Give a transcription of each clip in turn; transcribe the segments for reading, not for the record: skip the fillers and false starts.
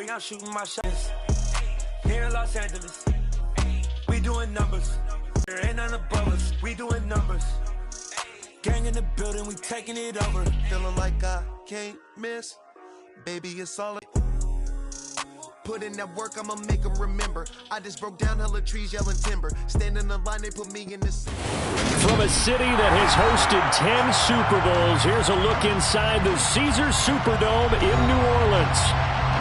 Ferrari, I'm shooting my shots. Here in Los Angeles, we doing numbers. There ain't none above us, we doing numbers. Gang in the building, we taking it over. Feeling like I can't miss. Baby, it's all put in that work, I'ma make them remember. I just broke down hella trees, yelling timber. Stand in the line, they put me in this. From a city that has hosted 10 Super Bowls, here's a look inside the Caesars Superdome in New Orleans.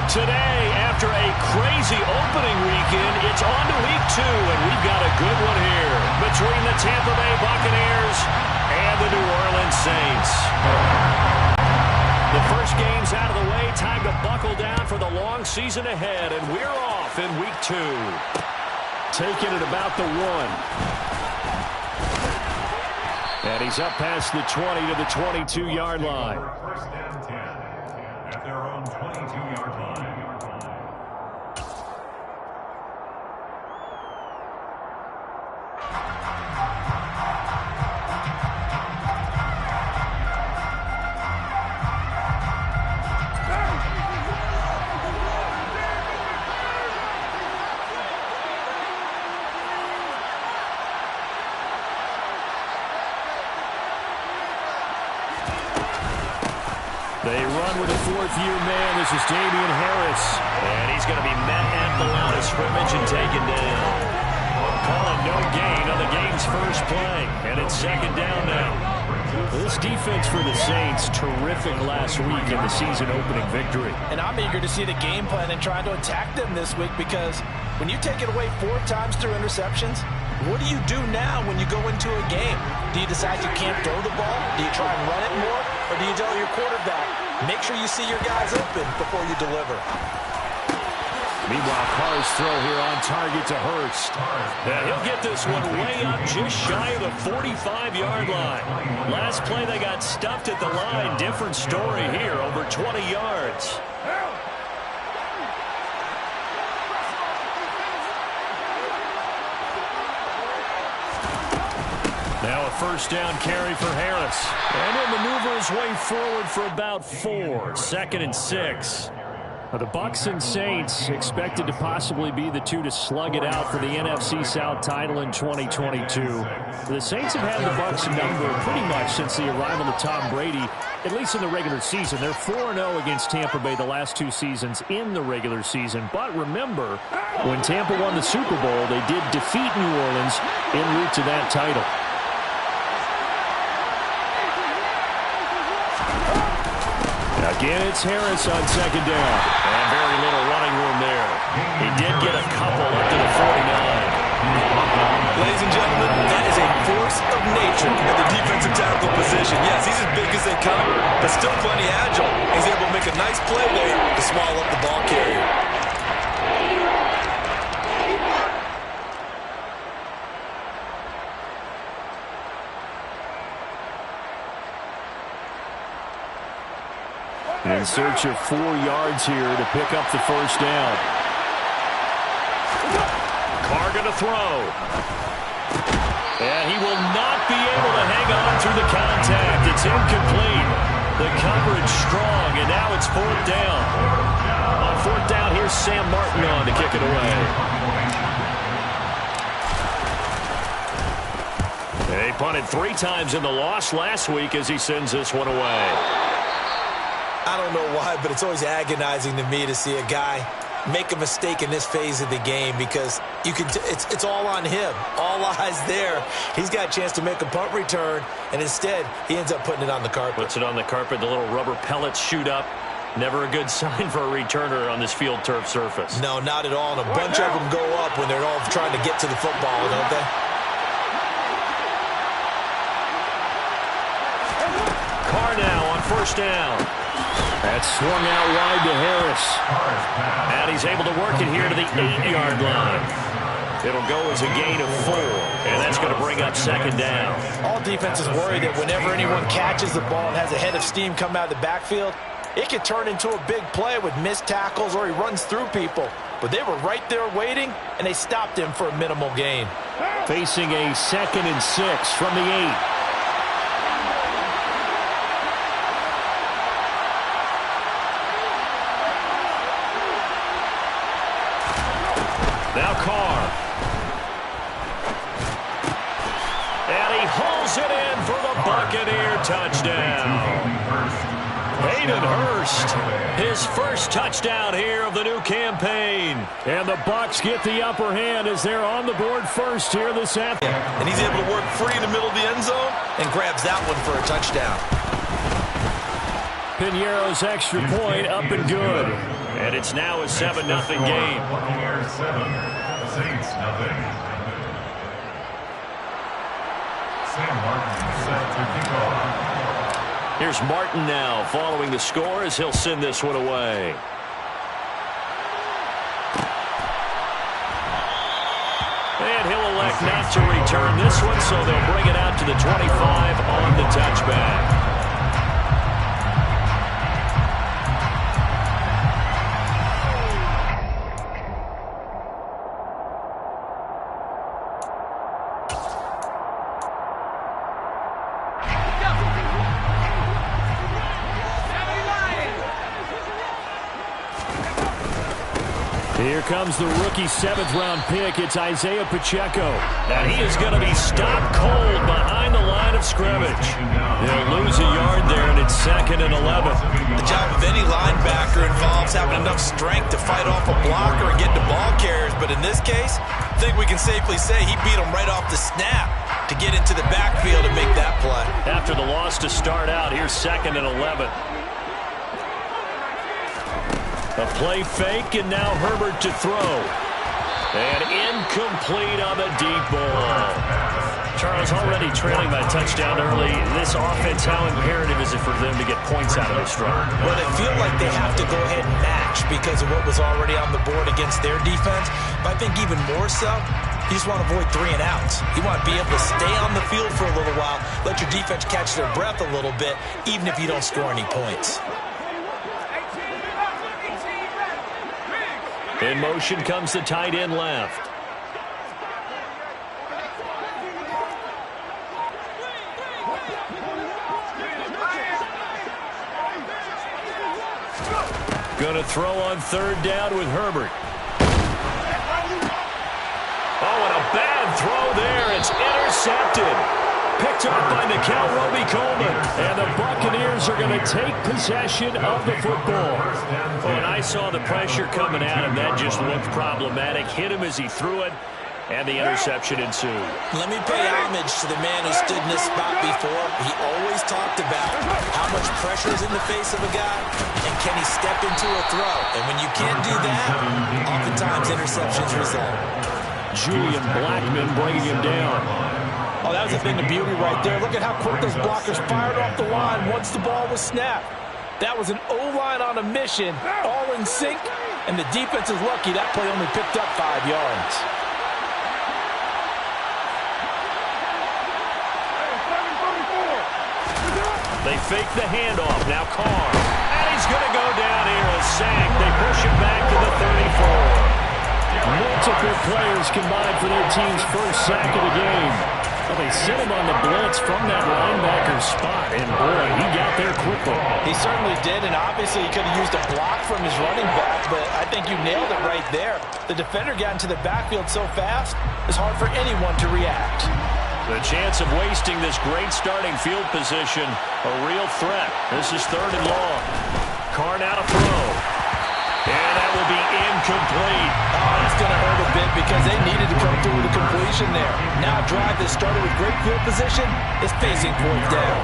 Today, after a crazy opening weekend, it's on to week 2, and we've got a good one here between the Tampa Bay Buccaneers and the New Orleans Saints. The first game's out of the way. Time to buckle down for the long season ahead, and we're off in week 2. Taking it about the 1. And he's up past the 20 to the 22-yard line. First down 10 at their own 22-yard line. They run with a fourth-year man. This is Damian Harris. And he's going to be met at the line of scrimmage and taken down. Calling no gain on the game's first play. And it's second down now. This defense for the Saints, terrific last week in the season-opening victory. And I'm eager to see the game plan and trying to attack them this week, because when you take it away 4 times through interceptions, what do you do now when you go into a game? Do you decide you can't throw the ball? Do you try and run it more? Or do you tell your quarterback, make sure you see your guys open before you deliver? Meanwhile, Carr's throw here on target to Hurst. And he'll get this one way up just shy of the 45-yard line. Last play they got stuffed at the line. Different story here, over 20 yards. Now a first down carry for Harris. And he'll maneuver his way forward for about 4. 2nd and 6. Now the Bucs and Saints expected to possibly be the two to slug it out for the NFC South title in 2022. The Saints have had the Bucs number pretty much since the arrival of Tom Brady, at least in the regular season. They're 4-0 against Tampa Bay the last 2 seasons in the regular season. But remember, when Tampa won the Super Bowl, they did defeat New Orleans en route to that title. Again, it's Harris on second down. And very little running room there. He did get a couple up to the 49. Ladies and gentlemen, that is a force of nature at the defensive tackle position. Yes, he's as big as they come, but still plenty agile. He's able to make a nice play late to swallow up the ball carrier. In search of 4 yards here to pick up the first down. Carr going to throw. And he will not be able to hang on through the contact. It's incomplete. The coverage strong, and now it's 4th down. On 4th down, here's Sam Martin on to kick it away. They punted 3 times in the loss last week as he sends this one away. I don't know why, but it's always agonizing to me to see a guy make a mistake in this phase of the game, because you can it's all on him. All eyes there. He's got a chance to make a punt return, and instead he ends up putting it on the carpet. Puts it on the carpet. The little rubber pellets shoot up. Never a good sign for a returner on this field turf surface. No, not at all. And a bunch of them go up when they're all trying to get to the football, don't they? Carr now on first down. That's swung out wide to Harris. And he's able to work it here to the 8-yard line. It'll go as a gain of 4. And that's going to bring up second down. All defenses worry that whenever anyone catches the ball and has a head of steam come out of the backfield, it can turn into a big play with missed tackles or he runs through people. But they were right there waiting, and they stopped him for a minimal gain. Facing a 2nd and 6 from the 8. Now Carr. And he hauls it in for the Buccaneer touchdown. Hayden Hurst, his first touchdown here of the new campaign. And the Bucs get the upper hand as they're on the board first here this afternoon. And he's able to work free in the middle of the end zone and grabs that one for a touchdown. Piñeiro's extra point up and good. And it's now a 7-0 game. Buccaneers 7, Saints 0. Sam Martin set to kick off. Here's Martin now following the score as he'll send this one away. And he'll elect not to return this one, so they'll bring it out to the 25 on the touchback. Here comes the rookie 7th-round pick. It's Isaiah Pacheco. And he is going to be stopped cold behind the line of scrimmage. They'll lose a yard there, and it's 2nd and 11. The job of any linebacker involves having enough strength to fight off a blocker and get to ball carriers. But in this case, I think we can safely say he beat him right off the snap to get into the backfield and make that play. After the loss to start out, here's 2nd and 11. A play fake, and now Herbert to throw. And incomplete on the deep ball. Charles, already trailing by touchdown early. This offense, how imperative is it for them to get points out of this drive? Well, they feel like they have to go ahead and match because of what was already on the board against their defense. But I think even more so, you just want to avoid 3 and outs. You want to be able to stay on the field for a little while, let your defense catch their breath a little bit, even if you don't score any points. In motion comes the tight end left. Going to throw on 3rd down with Herbert. Oh, and a bad throw there. It's intercepted. Picked up by Nikel Roby-Coleman. And the Buccaneers are going to take possession of the football. When I saw the pressure coming at him, that just looked problematic. Hit him as he threw it, and the interception ensued. Let me pay homage to the man who stood in this spot before. He always talked about how much pressure is in the face of a guy, and can he step into a throw. And when you can't do that, oftentimes interceptions result. Julian Blackmon bringing him down. Oh, that was a thing of beauty right there. Look at how quick those blockers fired off the line once the ball was snapped. That was an O-line on a mission, all in sync, and the defense is lucky that play only picked up 5 yards. They fake the handoff. Now Carr. And he's going to go down here. A sack. They push him back to the 34. Multiple players combined for their team's first sack of the game. Well, they sent him on the blitz from that linebacker spot, and boy, he got there quickly. He certainly did, and obviously he could have used a block from his running back, but I think you nailed it right there. The defender got into the backfield so fast, it's hard for anyone to react. The chance of wasting this great starting field position, a real threat. This is 3rd and long. Carr now to throw. And that will be incomplete. Oh, that's going to hurt a bit because they needed to come through with a completion there. Now a drive that started with great field position is facing 4th down.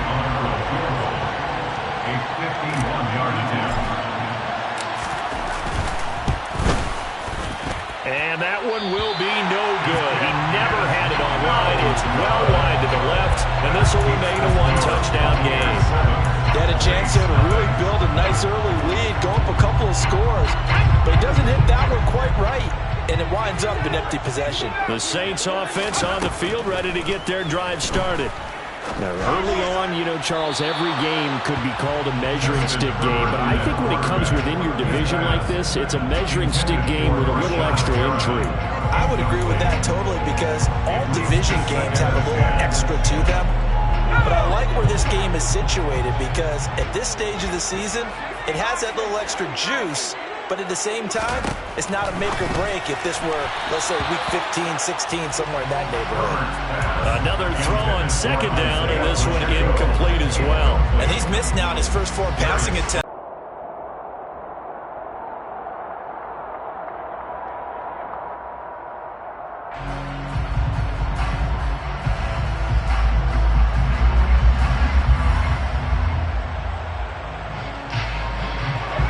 A 51-yard attempt. And that one will be no good. He never had it online. It's well wide to the left, and this will remain a 1-touchdown game. They had a chance here to really build a nice early lead, go up a couple of scores, but he doesn't hit that one quite right, and it winds up an empty possession. The Saints offense on the field, ready to get their drive started. Now, early on, you know, Charles, every game could be called a measuring stick game, but I think when it comes within your division like this, it's a measuring stick game with a little extra intrigue. I would agree with that totally because all division games have a little extra to them. But I like where this game is situated because at this stage of the season, it has that little extra juice But at the same time, it's not a make or break if this were, let's say, week 15, 16, somewhere in that neighborhood. Another throw on second down, and this one incomplete as well. And he's missed now in his first 4 passing attempts.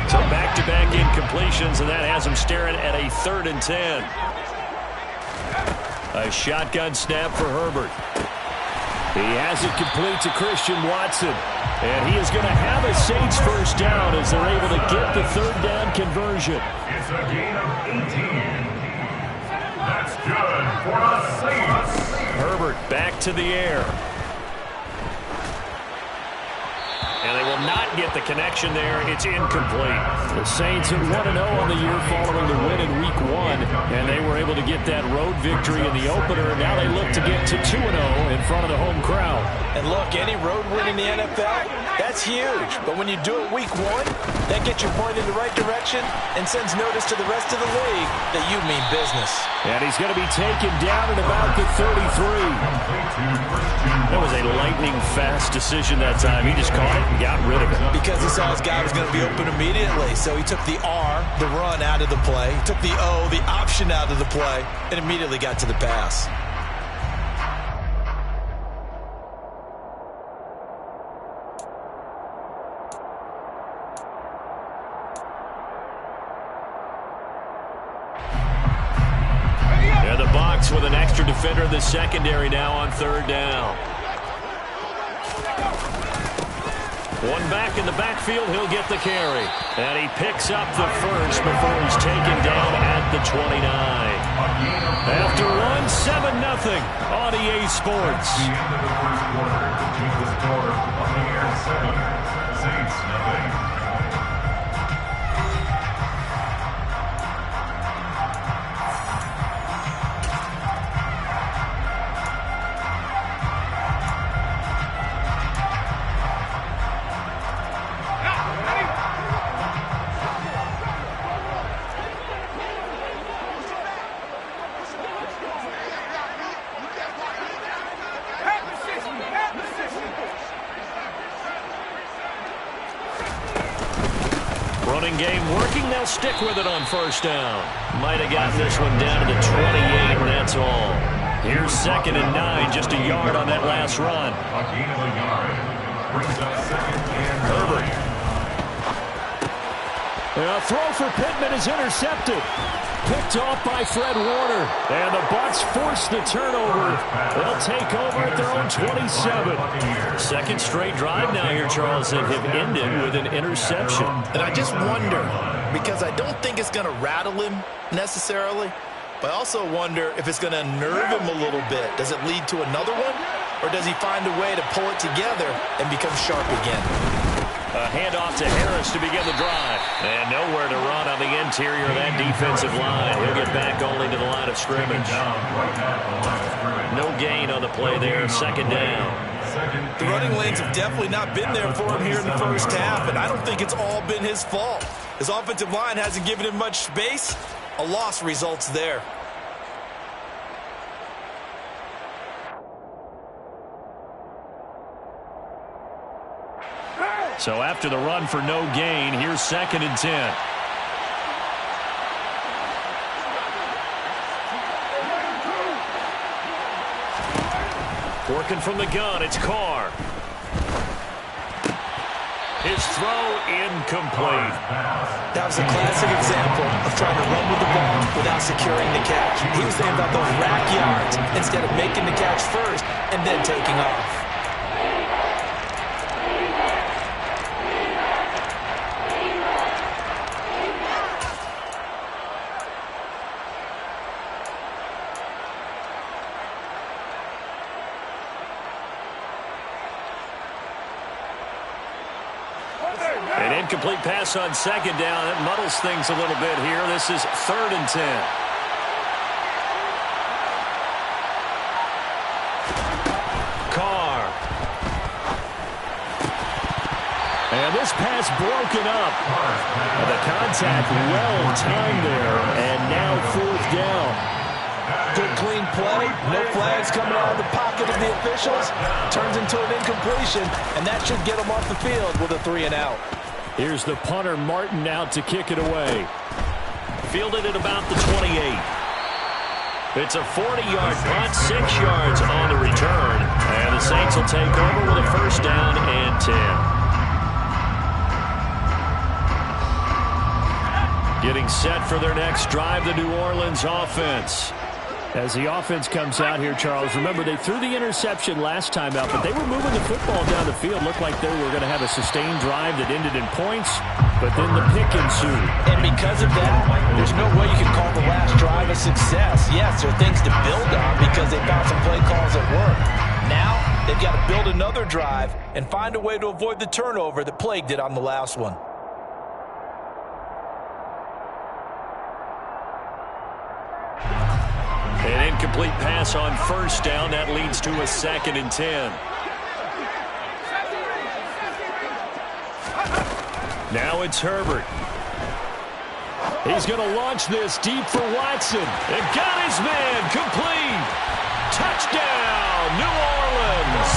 So back-to-back incompletions, and that has him staring at a 3rd and 10. A shotgun snap for Herbert. He has it complete to Christian Watson. And he is going to have a Saints first down as they're able to get the 3rd down conversion. It's a gain of 18. That's good for the Saints. Herbert back to the air. And they will not get the connection there. It's incomplete. The Saints at 1-0 on the year following the win in Week 1. And they were able to get that road victory in the opener. And now they look to get to 2-0 in front of the home crowd. And look, any road win in the NFL, that's huge. But when you do it Week 1, that gets your point in the right direction and sends notice to the rest of the league that you mean business. And he's going to be taken down at about the 33. That was a lightning-fast decision that time. He just caught it and got rid of it. Because he saw his guy was going to be open immediately. So he took the R, the run, out of the play. He took the O, the option, out of the play, and immediately got to the pass. And the Bucs with an extra defender in the secondary now on 3rd down. One back in the backfield, he'll get the carry. And he picks up the first before he's taken down at the 29. After one, 7-0 on EA Sports. At the end of the first quarter, keep the score Buccaneers 7, Saints nothing. Running game working. They'll stick with it on 1st down. Might have gotten this one down to the 28, and that's all. Here's 2nd and 9, just a yard on that last run. A gain of a yard. Brings up 2nd and Herbert. A throw for Pittman is intercepted. Picked off by Fred Warner. And the Bucs force the turnover. They'll take over at their own 27. 2nd straight drive now here, Charles, that have ended with an interception. And I just wonder, because I don't think it's going to rattle him necessarily, but I also wonder if it's going to nerve him a little bit. Does it lead to another one? Or does he find a way to pull it together and become sharp again? A handoff to Harris to begin the drive. And nowhere to run on the interior of that defensive line. He'll get back only to the line of scrimmage. No gain on the play there. 2nd down. The running lanes have definitely not been there for him here in the first half, and I don't think it's all been his fault. His offensive line hasn't given him much space. A loss results there. So after the run for no gain, here's 2nd and 10. Working from the gun, it's Carr. His throw incomplete. That was a classic example of trying to run with the ball without securing the catch. He was thinking about those rack yards instead of making the catch first and then taking off. An incomplete pass on 2nd down. That muddles things a little bit here. This is 3rd and 10. Carr. And And this pass broken up. The contact well timed there, and now 4th down. Good clean play. No flags coming out of the pocket of the officials. Turns into an incompletion, and that should get them off the field with a 3-and-out. Here's the punter, Martin, out to kick it away. Fielded at about the 28. It's a 40-yard punt, 6 yards on the return. And the Saints will take over with a 1st down and 10. Getting set for their next drive, the New Orleans offense. As the offense comes out here, Charles, remember they threw the interception last time out, but they were moving the football down the field. Looked like they were going to have a sustained drive that ended in points, but then the pick ensued. And because of that, there's no way you can call the last drive a success. Yes, there are things to build on because they found some play calls that work. Now, they've got to build another drive and find a way to avoid the turnover that plagued it on the last one. An incomplete pass on 1st down. That leads to a 2nd and 10. Now it's Herbert. He's going to launch this deep for Watson. It got his man. Complete. Touchdown, New Orleans.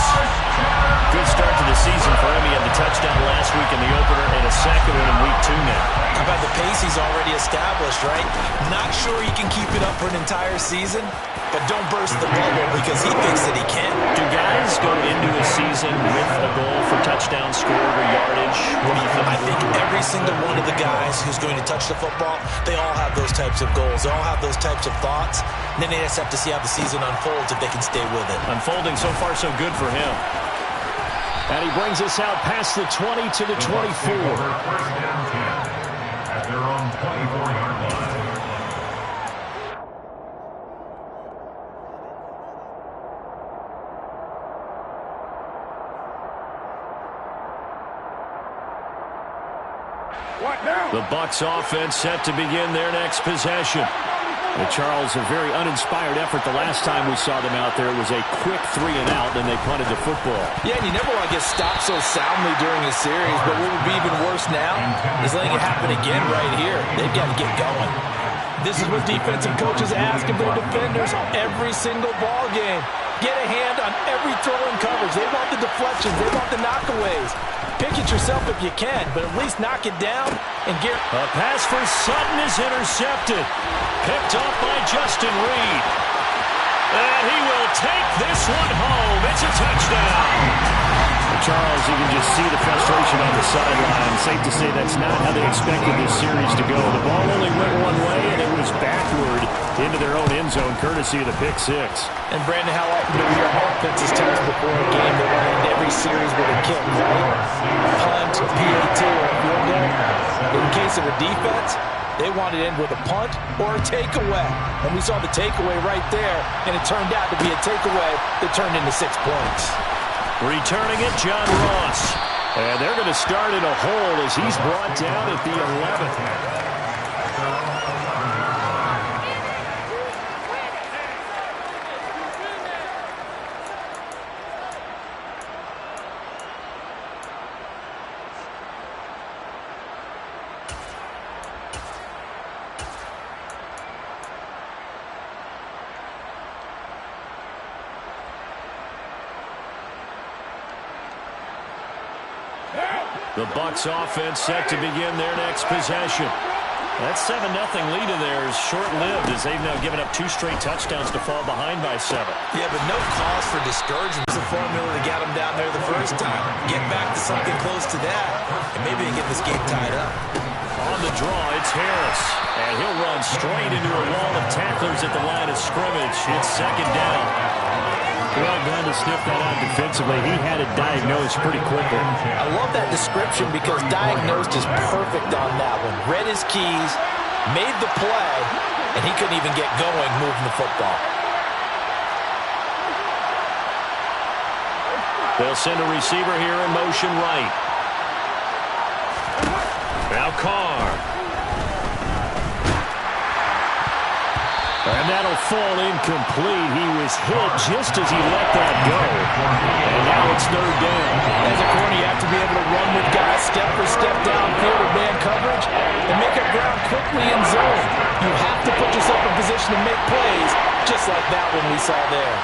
Good start to the season for him. He had the touchdown last week in the opener and a 2nd one in week 2 now. How about the pace he's already established, right? Not sure he can keep it up for an entire season, but don't burst the bubble because he thinks that he can. Do guys go into a season with a goal for touchdown scored or yardage? What do you think? I think every single one of the guys who's going to touch the football, they all have those types of goals. They all have those types of thoughts. And then they just have to see how the season unfolds if they can stay with it. Unfolding so far so good for him. And he brings us out past the 20 to the 24. 1st down 10 at their own 24-yard line. The Bucs offense set to begin their next possession. Charles, a very uninspired effort the last time we saw them out there. It was a quick 3-and-out, and they punted the football. Yeah, and you never want to get stopped so soundly during a series, but what would be even worse now is letting it happen again right here. They've got to get going. This is what defensive coaches ask of their defenders every single ball game. Get a hand on every throw in coverage. They want the deflections. They want the knockaways. Pick it yourself if you can, but at least knock it down and get... A pass for Sutton is intercepted. Picked off by Justin Reed. And he will take this one home. It's a touchdown. Charles, you can just see the frustration on the sideline. Safe to say that's not how they expected this series to go. The ball only went one way, and it was backward into their own end zone, courtesy of the pick 6. And Brandon, how often do we hear offenses tell us before a game they want to end every series with a kick, right? Punt, PAT, or a field goal. In case of a defense, they want to end with a punt or a takeaway. And we saw the takeaway right there, and it turned out to be a takeaway that turned into 6 points. Returning it, John Ross. And they're going to start in a hole as he's brought down at the 11th. The Bucs offense set to begin their next possession. That 7-0 lead of theirs short-lived as they've now given up 2 straight touchdowns to fall behind by 7. Yeah, but no cause for discouragement. It's a formula that got them down there the first time. Get back to something close to that, and maybe they get this game tied up. On the draw, it's Harris. And he'll run straight into a wall of tacklers at the line of scrimmage. It's 2nd down. Well done to sniff that out defensively. He had it diagnosed pretty quickly. I love that description because diagnosed is perfect on that one. Read his keys, made the play, and he couldn't even get going moving the football. They'll send a receiver here in motion right. Now Carr. And that'll fall incomplete. He was hit just as he let that go. And now it's third down. As a corner, you have to be able to run with guys step for step downfield or man coverage and make up ground quickly in zone. You have to put yourself in position to make plays, just like that one we saw there.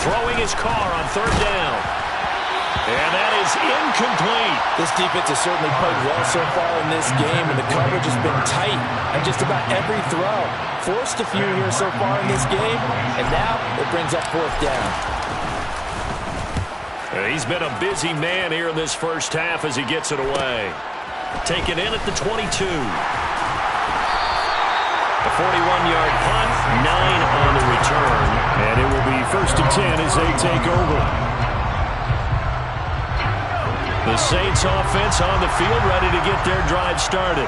Throwing his car on third down. And that is incomplete. This defense has certainly played well so far in this game, and the coverage has been tight on just about every throw. Forced a few here so far in this game, and now it brings up fourth down. He's been a busy man here in this first half as he gets it away. Taken in at the 22. A 41-yard punt, 9 on the return, and it will be 1st and 10 as they take over. The Saints offense on the field ready to get their drive started.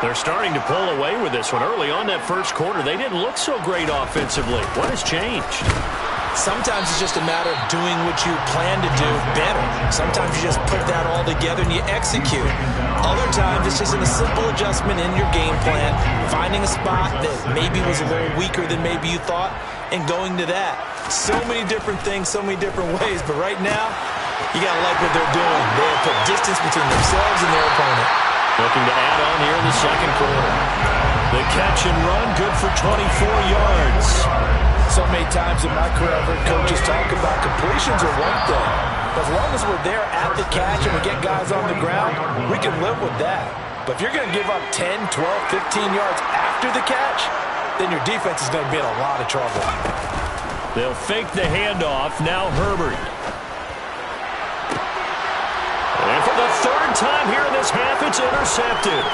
They're starting to pull away with this one. Early on that first quarter, they didn't look so great offensively. What has changed? Sometimes it's just a matter of doing what you plan to do better. Sometimes you just put that all together and you execute. Other times it's just a simple adjustment in your game plan, finding a spot that maybe was a little weaker than maybe you thought, and going to that. So many different things, so many different ways, but right now, you got to like what they're doing. They have put distance between themselves and their opponent. Looking to add on here in the second quarter. The catch and run, good for 24 yards. So many times in my career, I've heard coaches talk about completions are one thing. But as long as we're there at the catch and we get guys on the ground, we can live with that. But if you're going to give up 10, 12, 15 yards after the catch, then your defense is going to be in a lot of trouble. They'll fake the handoff. Now Herbert. And for the third time here in this half, it's intercepted.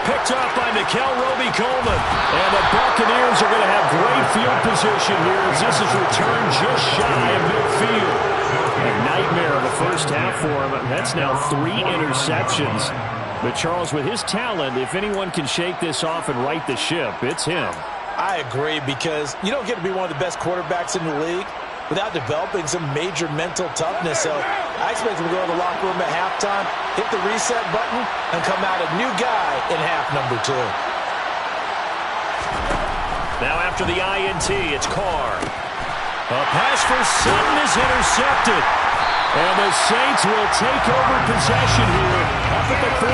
Picked off by Nickell Robey-Coleman. And the Buccaneers are going to have great field position here as this is returned just shy of midfield. A nightmare of a first half for him. That's now 3 interceptions. But Charles, with his talent, if anyone can shake this off and right the ship, it's him. I agree, because you don't get to be one of the best quarterbacks in the league without developing some major mental toughness. So I expect him to go to the locker room at halftime, hit the reset button, and come out a new guy in half number 2. Now after the INT, it's Carr. A pass for Sutton is intercepted. And the Saints will take over possession here up at the 44.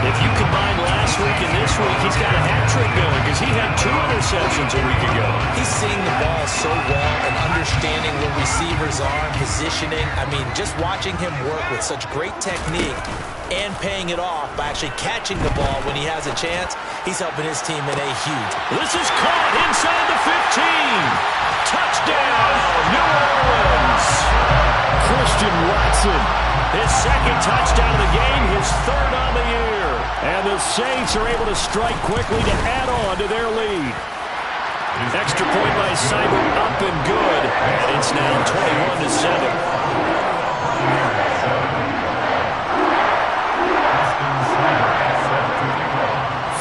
If you combine last week and this week, he's got a hat trick going because he had 2 interceptions a week ago. He's seeing the ball so well and understanding where receivers are and positioning. I mean, just watching him work with such great technique and paying it off by actually catching the ball when he has a chance, he's helping his team in a huge. This is caught inside the 15. Touchdown, New Orleans. Christian Watson, his second touchdown of the game, his 3rd on the year. And the Saints are able to strike quickly to add on to their lead. Extra point by Simon, up and good. And it's now 21-7.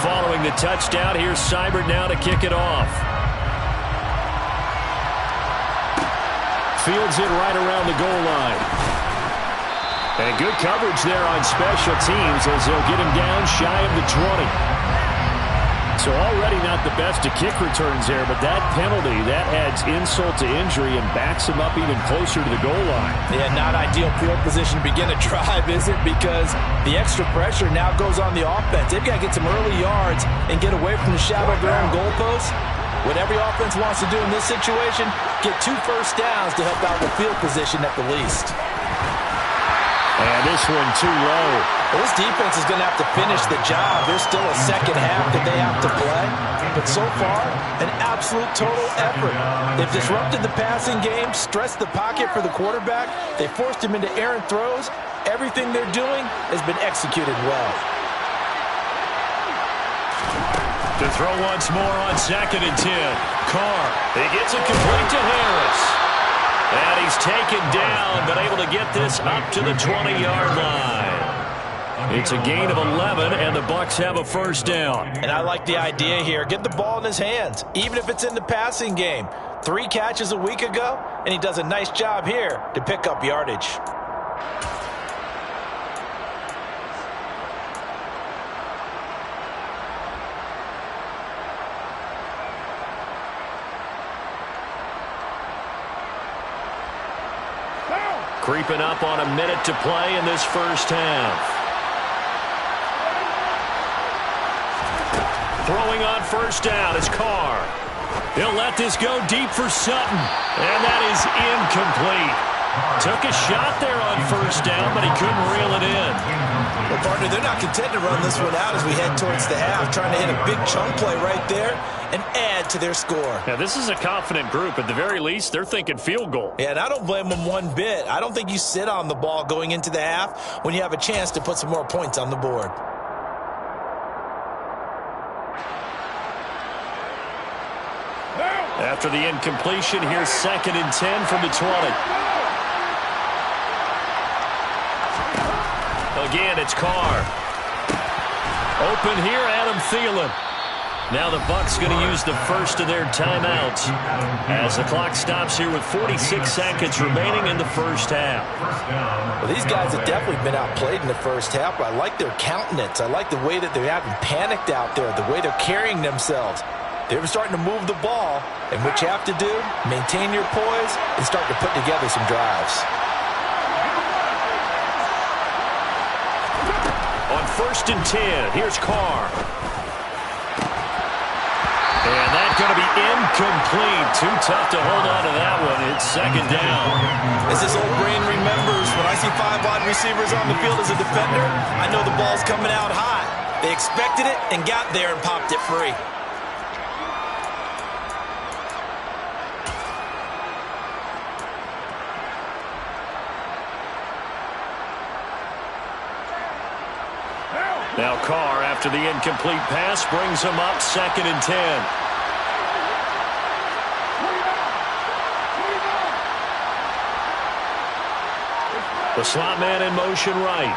Following the touchdown, here's Seibert now to kick it off. Fields it right around the goal line. And good coverage there on special teams as they'll get him down shy of the 20. So already not the best of kick returns there, but that penalty, that adds insult to injury and backs him up even closer to the goal line. Yeah, not ideal field position to begin a drive, is it? Because the extra pressure now goes on the offense. They've got to get some early yards and get away from the shadow of their own goalposts. What every offense wants to do in this situation, get 2 first downs to help out with field position at the least. And this one too low. Well, this defense is going to have to finish the job. There's still a second half that they have to play. But so far, an absolute total effort. They've disrupted the passing game, stressed the pocket for the quarterback. They forced him into errant throws. Everything they're doing has been executed well. To throw once more on 2nd and 10. Carr, he gets it complete to Harris. And he's taken down, but able to get this up to the 20-yard line. It's a gain of 11, and the Bucs have a first down. And I like the idea here. Get the ball in his hands, even if it's in the passing game. 3 catches a week ago, and he does a nice job here to pick up yardage. Creeping up on a minute to play in this first half. Throwing on first down is Carr. He'll let this go deep for Sutton. And that is incomplete. Took a shot there on first down, but he couldn't reel it in. Well, partner, they're not content to run this one out as we head towards the half, trying to hit a big chunk play right there and add to their score. Yeah, this is a confident group. At the very least, they're thinking field goal. Yeah, and I don't blame them one bit. I don't think you sit on the ball going into the half when you have a chance to put some more points on the board. After the incompletion, here's 2nd and 10 from the 20. Again, it's Carr. Open here, Adam Thielen. Now the Bucs going to use the first of their timeouts as the clock stops here with 46 seconds remaining in the first half. Well, these guys have definitely been outplayed in the first half, but I like their countenance. I like the way that they haven't panicked out there, the way they're carrying themselves. They're starting to move the ball, and what you have to do, maintain your poise and start to put together some drives. On 1st and 10, here's Carr. And that's going to be incomplete. Too tough to hold on to that one. It's 2nd down. As this old brain remembers, when I see 5 wide receivers on the field as a defender, I know the ball's coming out hot. They expected it and got there and popped it free. Now Carr, after the incomplete pass, brings him up 2nd and 10. The slot man in motion right.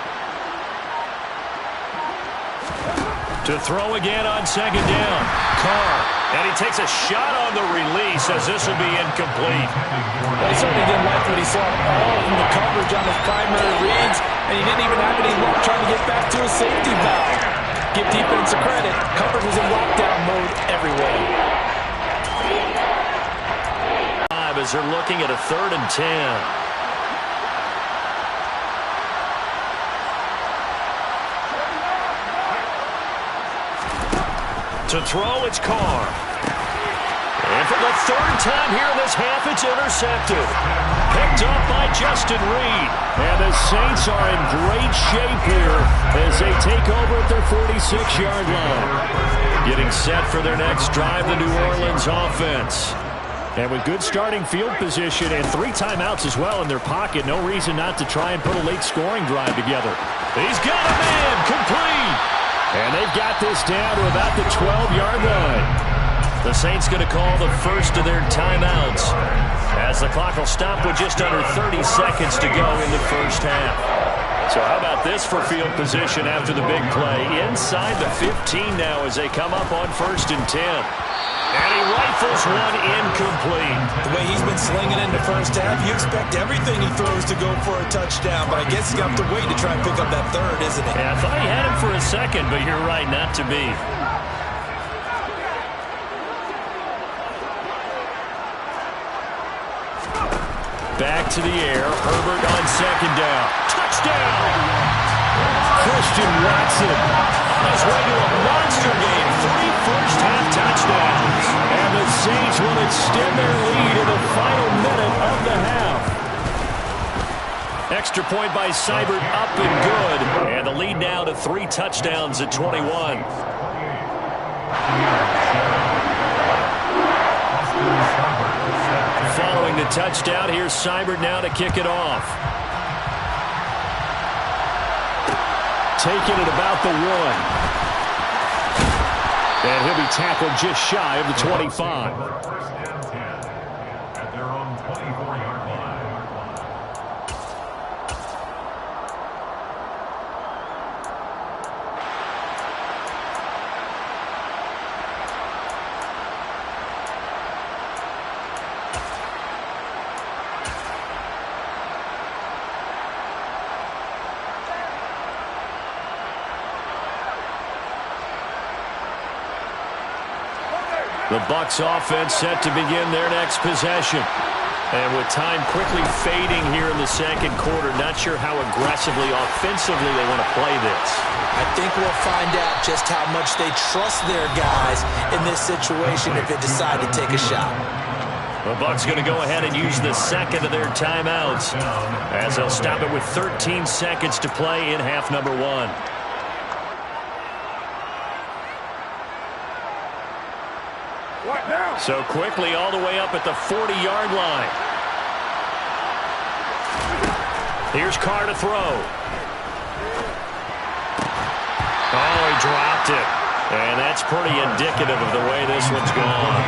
To throw again on 2nd down. Carr. And he takes a shot on the release as this will be incomplete. Well, he certainly didn't like what he saw all from the coverage on his primary reads, and he didn't even have any luck trying to get back to his safety valve. Give defense a credit. Coverage was in lockdown mode everywhere. As they're looking at a 3rd and 10. To throw, it's Carr. And for the 3rd time here in this half, it's intercepted. Picked up by Justin Reed. And the Saints are in great shape here as they take over at their 46-yard line. Getting set for their next drive, the New Orleans offense. And with good starting field position and 3 timeouts as well in their pocket, no reason not to try and put a late scoring drive together. He's got a man, complete. And they've got this down to about the 12-yard line. The Saints going to call the first of their timeouts as the clock will stop with just under 30 seconds to go in the first half. So how about this for field position after the big play? Inside the 15 now as they come up on 1st and 10. And he rifles one incomplete. The way he's been slinging in the first half, you expect everything he throws to go for a touchdown, but I guess he's going to have to wait to try and pick up that 3rd, isn't he? Yeah, I thought he had him for a second, but you're right, not to be. Back to the air. Herbert on 2nd down. Touchdown! Christian Watson on his way to a monster game. 3 first-half touchdowns. And the Saints will extend their lead in the final minute of the half. Extra point by Seibert, up and good. And the lead now to 3 touchdowns at 21. Following the touchdown, here's Seibert now to kick it off. Taking it about the 1. And he'll be tackled just shy of the 25. At their own 24-yard line. The Bucs offense set to begin their next possession. And with time quickly fading here in the second quarter, not sure how aggressively, offensively they want to play this. I think we'll find out just how much they trust their guys in this situation if they decide to take a shot. The Bucs going to go ahead and use the second of their timeouts as they'll stop it with 13 seconds to play in half number 1. So quickly all the way up at the 40-yard line. Here's Carr to throw. Oh, he dropped it. And that's pretty indicative of the way this one's gone.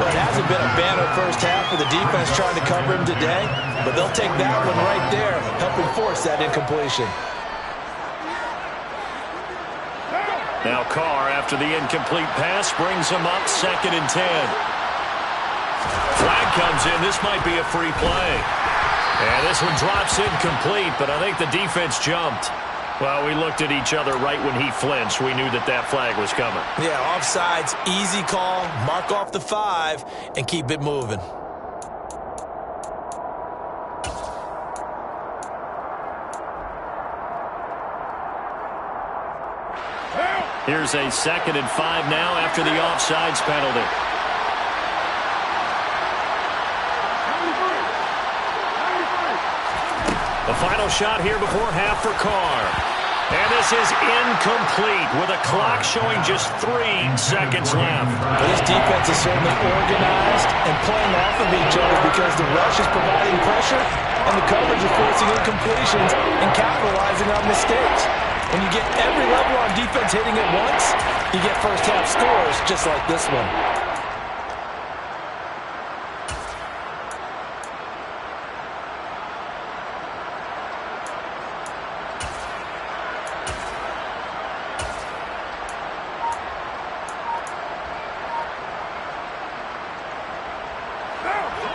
Well, it hasn't been a banner first half for the defense trying to cover him today, but they'll take that one right there, helping force that incompletion. Now Carr, after the incomplete pass, brings him up 2nd and 10. Flag comes in. This might be a free play. And this one drops incomplete, but I think the defense jumped. Well, we looked at each other right when he flinched. We knew that that flag was coming. Yeah, offsides, easy call, mark off the 5, and keep it moving. Here's a 2nd and 5 now after the offsides penalty. The final shot here before half for Carr. And this is incomplete with a clock showing just 3 seconds left. This defense is certainly organized and playing off of each other because the rush is providing pressure and the coverage is forcing incompletions and capitalizing on mistakes. When you get every level on defense hitting at once, you get first half scores just like this one.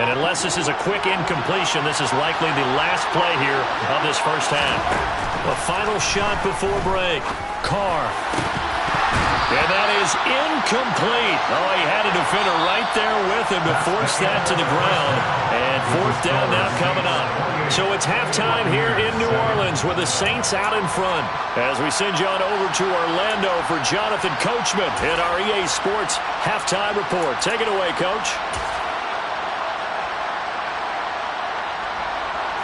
And unless this is a quick incompletion, this is likely the last play here of this first half. A final shot before break. Carr. And that is incomplete. Oh, he had a defender right there with him to force that to the ground. And 4th down now coming up. So it's halftime here in New Orleans with the Saints out in front. As we send you on over to Orlando for Jonathan Coachman in our EA Sports Halftime Report. Take it away, Coach.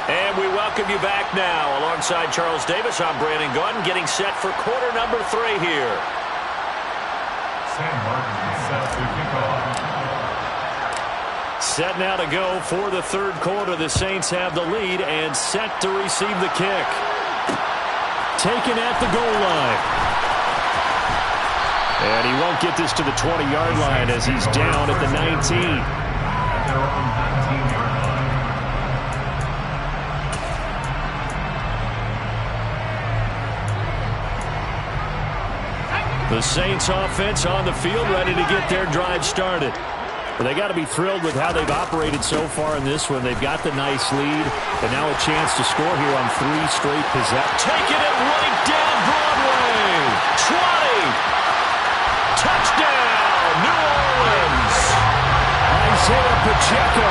And we welcome you back now. Alongside Charles Davis, I'm Brandon Gaudin, getting set for quarter number 3 here. San Martin is set to kick off. Set now to go for the 3rd quarter. The Saints have the lead and set to receive the kick. Taken at the goal line. And he won't get this to the 20-yard line as he's down at the 19. At their own 19-yard line. The Saints offense on the field, ready to get their drive started. Well, they got to be thrilled with how they've operated so far in this one. They've got the nice lead, and now a chance to score here on 3 straight possessions. Taking it right down Broadway. 20. Touchdown, New Orleans. Isaiah Pacheco,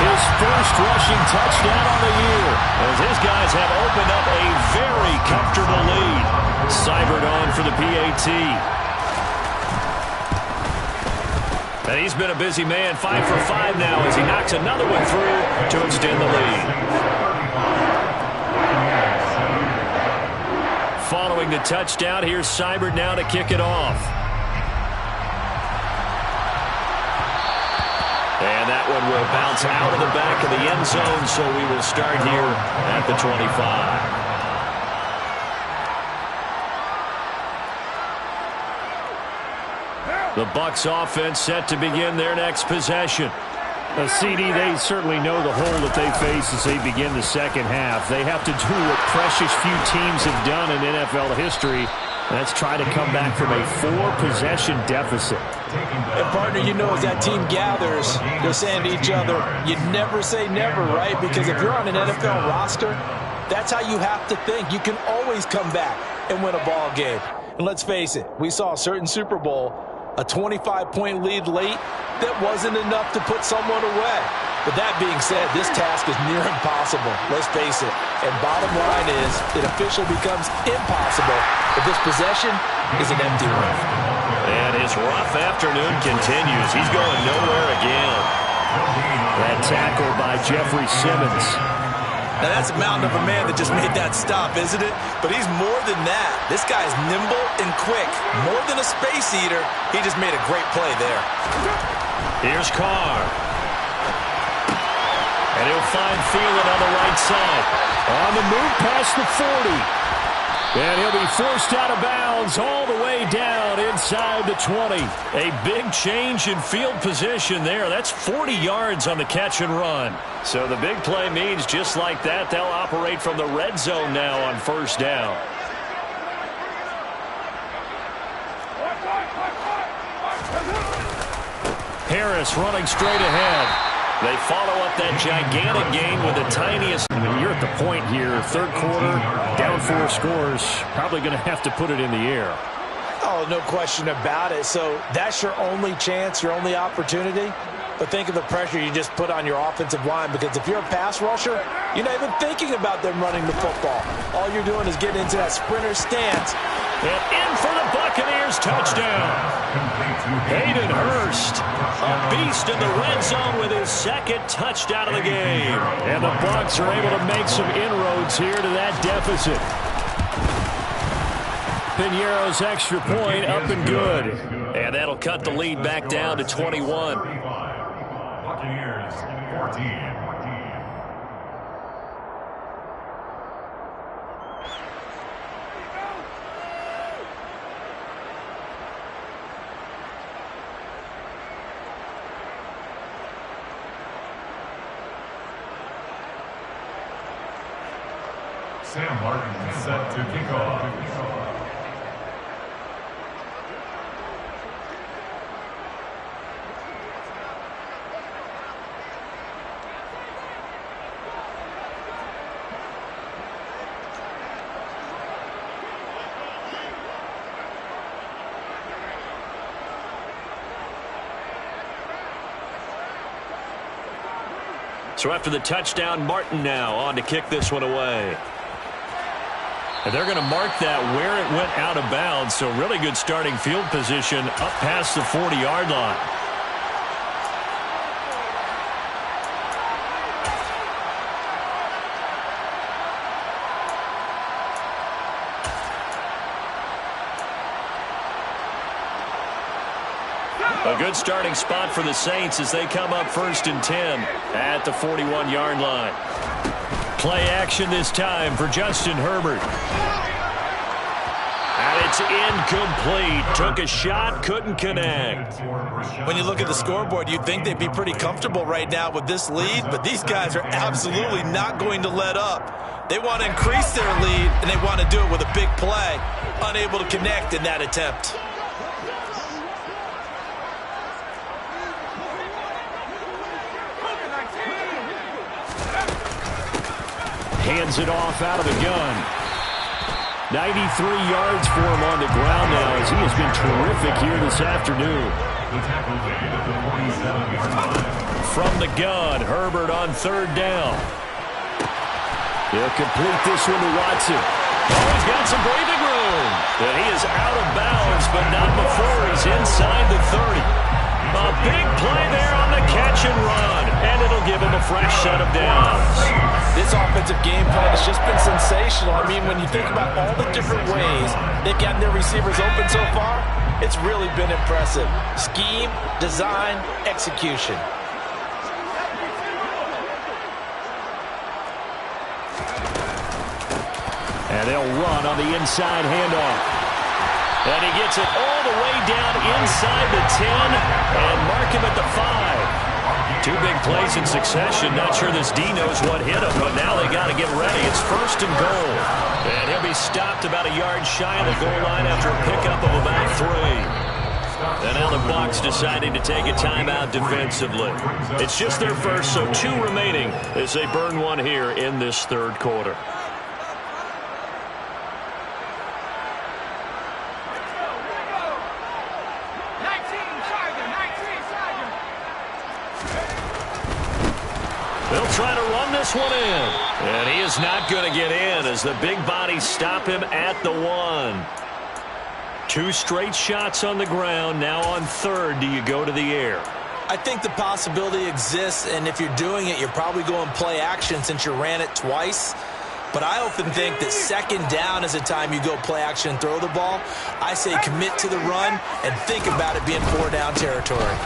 his first rushing touchdown on the year, as his guys have opened up a very comfortable lead. Seibert on for the PAT. And he's been a busy man, 5 for 5 now as he knocks another one through to extend the lead. Following the touchdown, here's Seibert now to kick it off. And that one will bounce out of the back of the end zone, so we will start here at the 25. The Bucs offense set to begin their next possession. CD, they certainly know the hole that they face as they begin the second half. They have to do what precious few teams have done in NFL history. That's try to come back from a 4-possession deficit. And partner, you know, as that team gathers, they're saying to each other, you never say never, right? Because if you're on an NFL roster, that's how you have to think. You can always come back and win a ball game. And let's face it, we saw a certain Super Bowl, a 25-point lead late that wasn't enough to put someone away. But that being said, this task is near impossible, let's face it. And bottom line is, it officially becomes impossible if this possession is an empty one. And his rough afternoon continues. He's going nowhere again. That tackle by Jeffrey Simmons. Now, that's a mountain of a man that just made that stop, isn't it? But he's more than that. This guy's nimble and quick. More than a space eater, he just made a great play there. Here's Carr. And he'll find Thielen on the right side. On the move past the 40. And he'll be forced out of bounds all the way down inside the 20. A big change in field position there. That's 40 yards on the catch and run. So the big play means just like that, they'll operate from the red zone now on first down. Harris running straight ahead. They follow up that gigantic gain with the tiniest. I mean, you're at the point here, third quarter, down 4 scores, probably going to have to put it in the air. Oh, no question about it. So that's your only chance, your only opportunity. But think of the pressure you just put on your offensive line, because if you're a pass rusher, you're not even thinking about them running the football. All you're doing is getting into that sprinter stance. And in for the Buccaneers, touchdown. Hayden Hurst, a beast in the red zone with his second touchdown of the game. And the Bucs are able to make some inroads here to that deficit. Piñeiro's extra point up and good. And that'll cut the lead back down to 21. Buccaneers 14. Sam Martin is set to kick off. So after the touchdown, Martin now on to kick this one away. And they're going to mark that where it went out of bounds. So really good starting field position up past the 40-yard line. A good starting spot for the Saints as they come up 1st and 10 at the 41-yard line. Play action this time for Justin Herbert. And it's incomplete. Took a shot, couldn't connect. When you look at the scoreboard, you'd think they'd be pretty comfortable right now with this lead, but these guys are absolutely not going to let up. They want to increase their lead, and they want to do it with a big play. Unable to connect in that attempt. Hands it off out of the gun. 93 yards for him on the ground now as he has been terrific here this afternoon. From the gun, Herbert on 3rd down. He'll complete this one to Watson. Oh, he's got some breathing room. And he is out of bounds, but not before he's inside the 30. A big play there on the catch and run, and it'll give him a fresh set of downs. This offensive game plan has just been sensational. I mean, when you think about all the different ways they've gotten their receivers open so far, it's really been impressive. Scheme, design, execution. And they'll run on the inside handoff. And he gets it all the way down inside the 10 and mark him at the 5. 2 big plays in succession. Not sure this D knows what hit him, but now they got to get ready. It's 1st and goal. And he'll be stopped about a yard shy of the goal line after a pickup of about 3. And now the Bucs deciding to take a timeout defensively. It's just their first, so 2 remaining as they burn one here in this 3rd quarter. try to run this one in. And he is not going to get in as the big bodies stop him at the 1. 2 straight shots on the ground. Now on third, do you go to the air? I think the possibility exists, and if you're doing it, you're probably going play action since you ran it twice. But I often think that second down is a time you go play action and throw the ball. I say commit to the run and think about it being 4-down territory.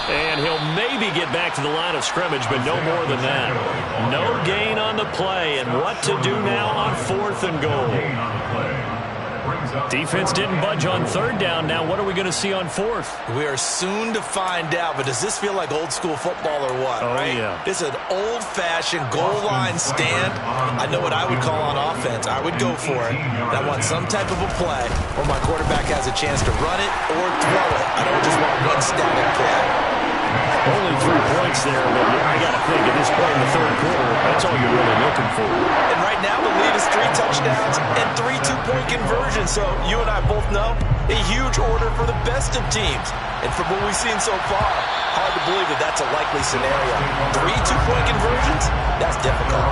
And he'll maybe get back to the line of scrimmage, but no more than that. No gain on the play, and what to do now on 4th and goal. Defense didn't budge on 3rd down. Now what are we going to see on 4th? We are soon to find out, but does this feel like old school football or what, right? Yeah. It's an old-fashioned goal line stand. I know what I would call on offense. I would go for it. And I want some type of a play where my quarterback has a chance to run it or throw it. I don't just want one static play. Only 3 points there, but I got to think at this point in the 3rd quarter, that's all you're really looking for. And right now the lead is 3 touchdowns and 3 two-point conversions. So you and I both know a huge order for the best of teams. And from what we've seen so far, hard to believe that that's a likely scenario. 3 two-point conversions? That's difficult.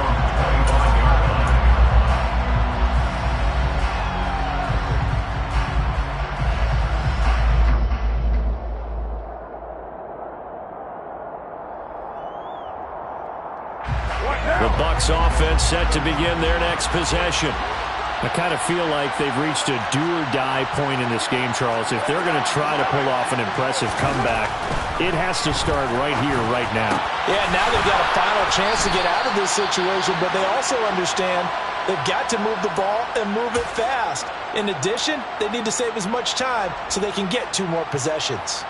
The Bucs offense set to begin their next possession. I kind of feel like they've reached a do-or-die point in this game, Charles. If they're going to try to pull off an impressive comeback, it has to start right here, right now. Yeah, now they've got a final chance to get out of this situation, but they also understand they've got to move the ball and move it fast. In addition, they need to save as much time so they can get 2 more possessions.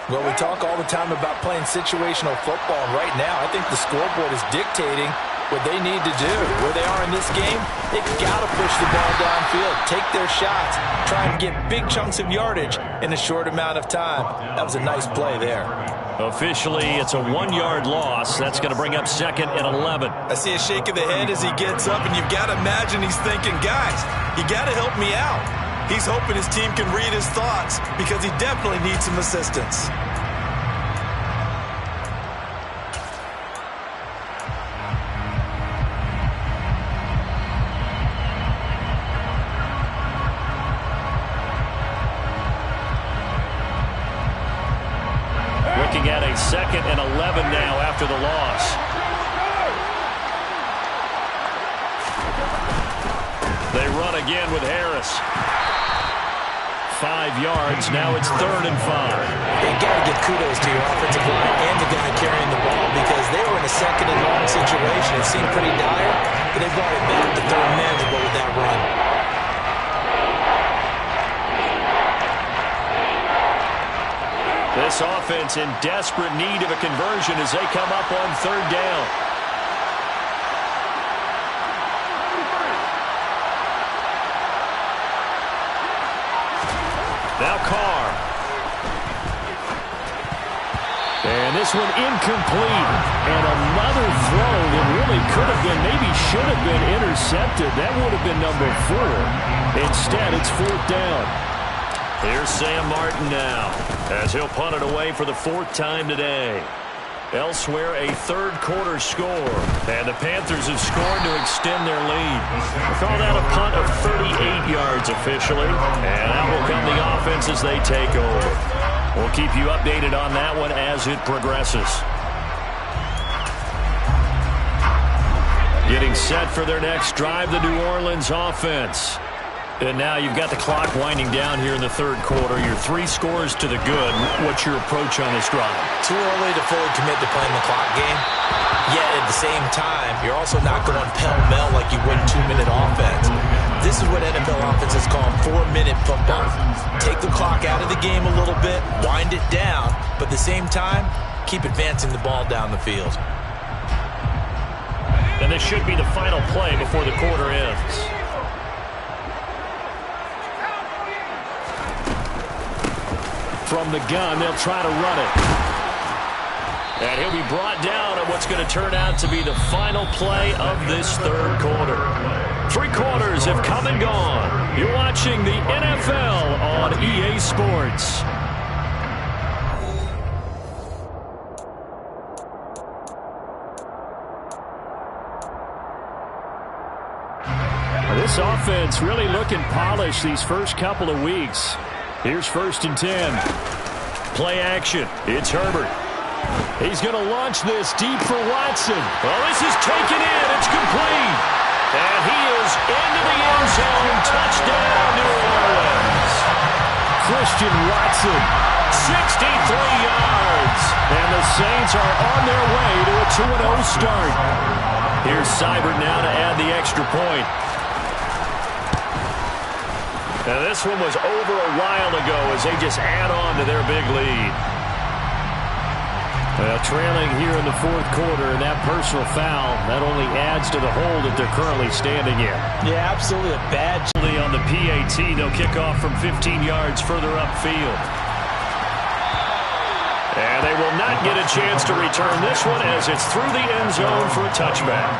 Well, we talk all the time about playing situational football, and right now I think the scoreboard is dictating what they need to do. Where they are in this game, they've got to push the ball downfield, take their shots, try and get big chunks of yardage in a short amount of time. That was a nice play there. Officially, it's a 1-yard loss. That's going to bring up 2nd and 11. I see a shake of the head as he gets up, and you've got to imagine he's thinking, guys, you got to help me out. He's hoping his team can read his thoughts because he definitely needs some assistance. Looking at a 2nd and 11 now after the loss. They run again with Harris. 5 yards. Now it's 3rd and 5. You got to give kudos to your offensive line and the guy carrying the ball because they were in a 2nd and long situation. It seemed pretty dire, but they brought it back to 3rd and manageable with that run. This offense in desperate need of a conversion as they come up on 3rd down. Now Carr. And this one incomplete. And another throw that really could have been, maybe should have been intercepted. That would have been number 4. Instead, it's 4th down. Here's Sam Martin now as he'll punt it away for the 4th time today. Elsewhere, a 3rd quarter score. And the Panthers have scored to extend their lead. We'll call that a punt of 38 yards officially. And out will come the offense as they take over. We'll keep you updated on that one as it progresses. Getting set for their next drive, the New Orleans offense. And now you've got the clock winding down here in the 3rd quarter. Your 3 scores to the good. What's your approach on this drive? Too early to fully commit to playing the clock game. Yet at the same time, you're also not going pell-mell like you would 2-minute offense. This is what NFL offenses call 4-minute football. Take the clock out of the game a little bit, wind it down, but at the same time, keep advancing the ball down the field. And this should be the final play before the quarter ends. From the gun, they'll try to run it. And he'll be brought down on what's going to turn out to be the final play of this 3rd quarter. 3 quarters have come and gone. You're watching the NFL on EA Sports. This offense really looking polished these first couple of weeks. Here's 1st and 10. Play action. It's Herbert. He's going to launch this deep for Watson. Well, this is taken in. It's complete. And he is into the end zone. Touchdown, New Orleans. Christian Watson, 63 yards. And the Saints are on their way to a 2-0 start. Here's Seibert now to add the extra point. Now this one was over a while ago as they just add on to their big lead. Well, trailing here in the 4th quarter, and that personal foul, that only adds to the hole that they're currently standing in. Yeah, absolutely a bad. On the PAT, they'll kick off from 15 yards further upfield. And they will not get a chance to return this one as it's through the end zone for a touchback.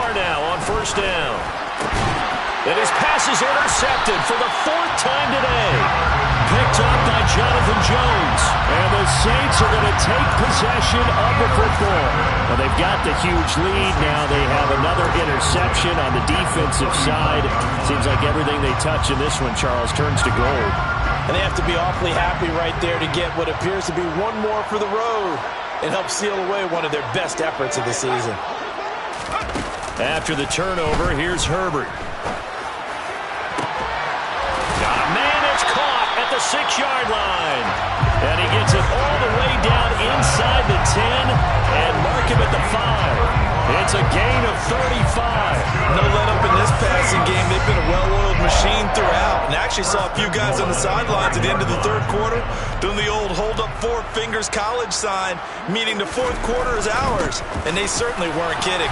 Now on 1st down. And his pass is intercepted for the 4th time today. Picked up by Jonathan Jones. And the Saints are going to take possession of the football. Well, they've got the huge lead. Now they have another interception on the defensive side. Seems like everything they touch in this one, Charles, turns to gold. And they have to be awfully happy right there to get what appears to be one more for the road and help seal away one of their best efforts of the season. After the turnover, here's Herbert. Man, it's caught at the 6-yard line. And he gets it all the way down inside the 10 and mark him at the 5. It's a gain of 35. No let-up in this passing game. They've been a well-oiled machine throughout. And actually saw a few guys on the sidelines at the end of the 3rd quarter doing the old hold up 4 fingers college sign, meaning the 4th quarter is ours. And they certainly weren't kidding.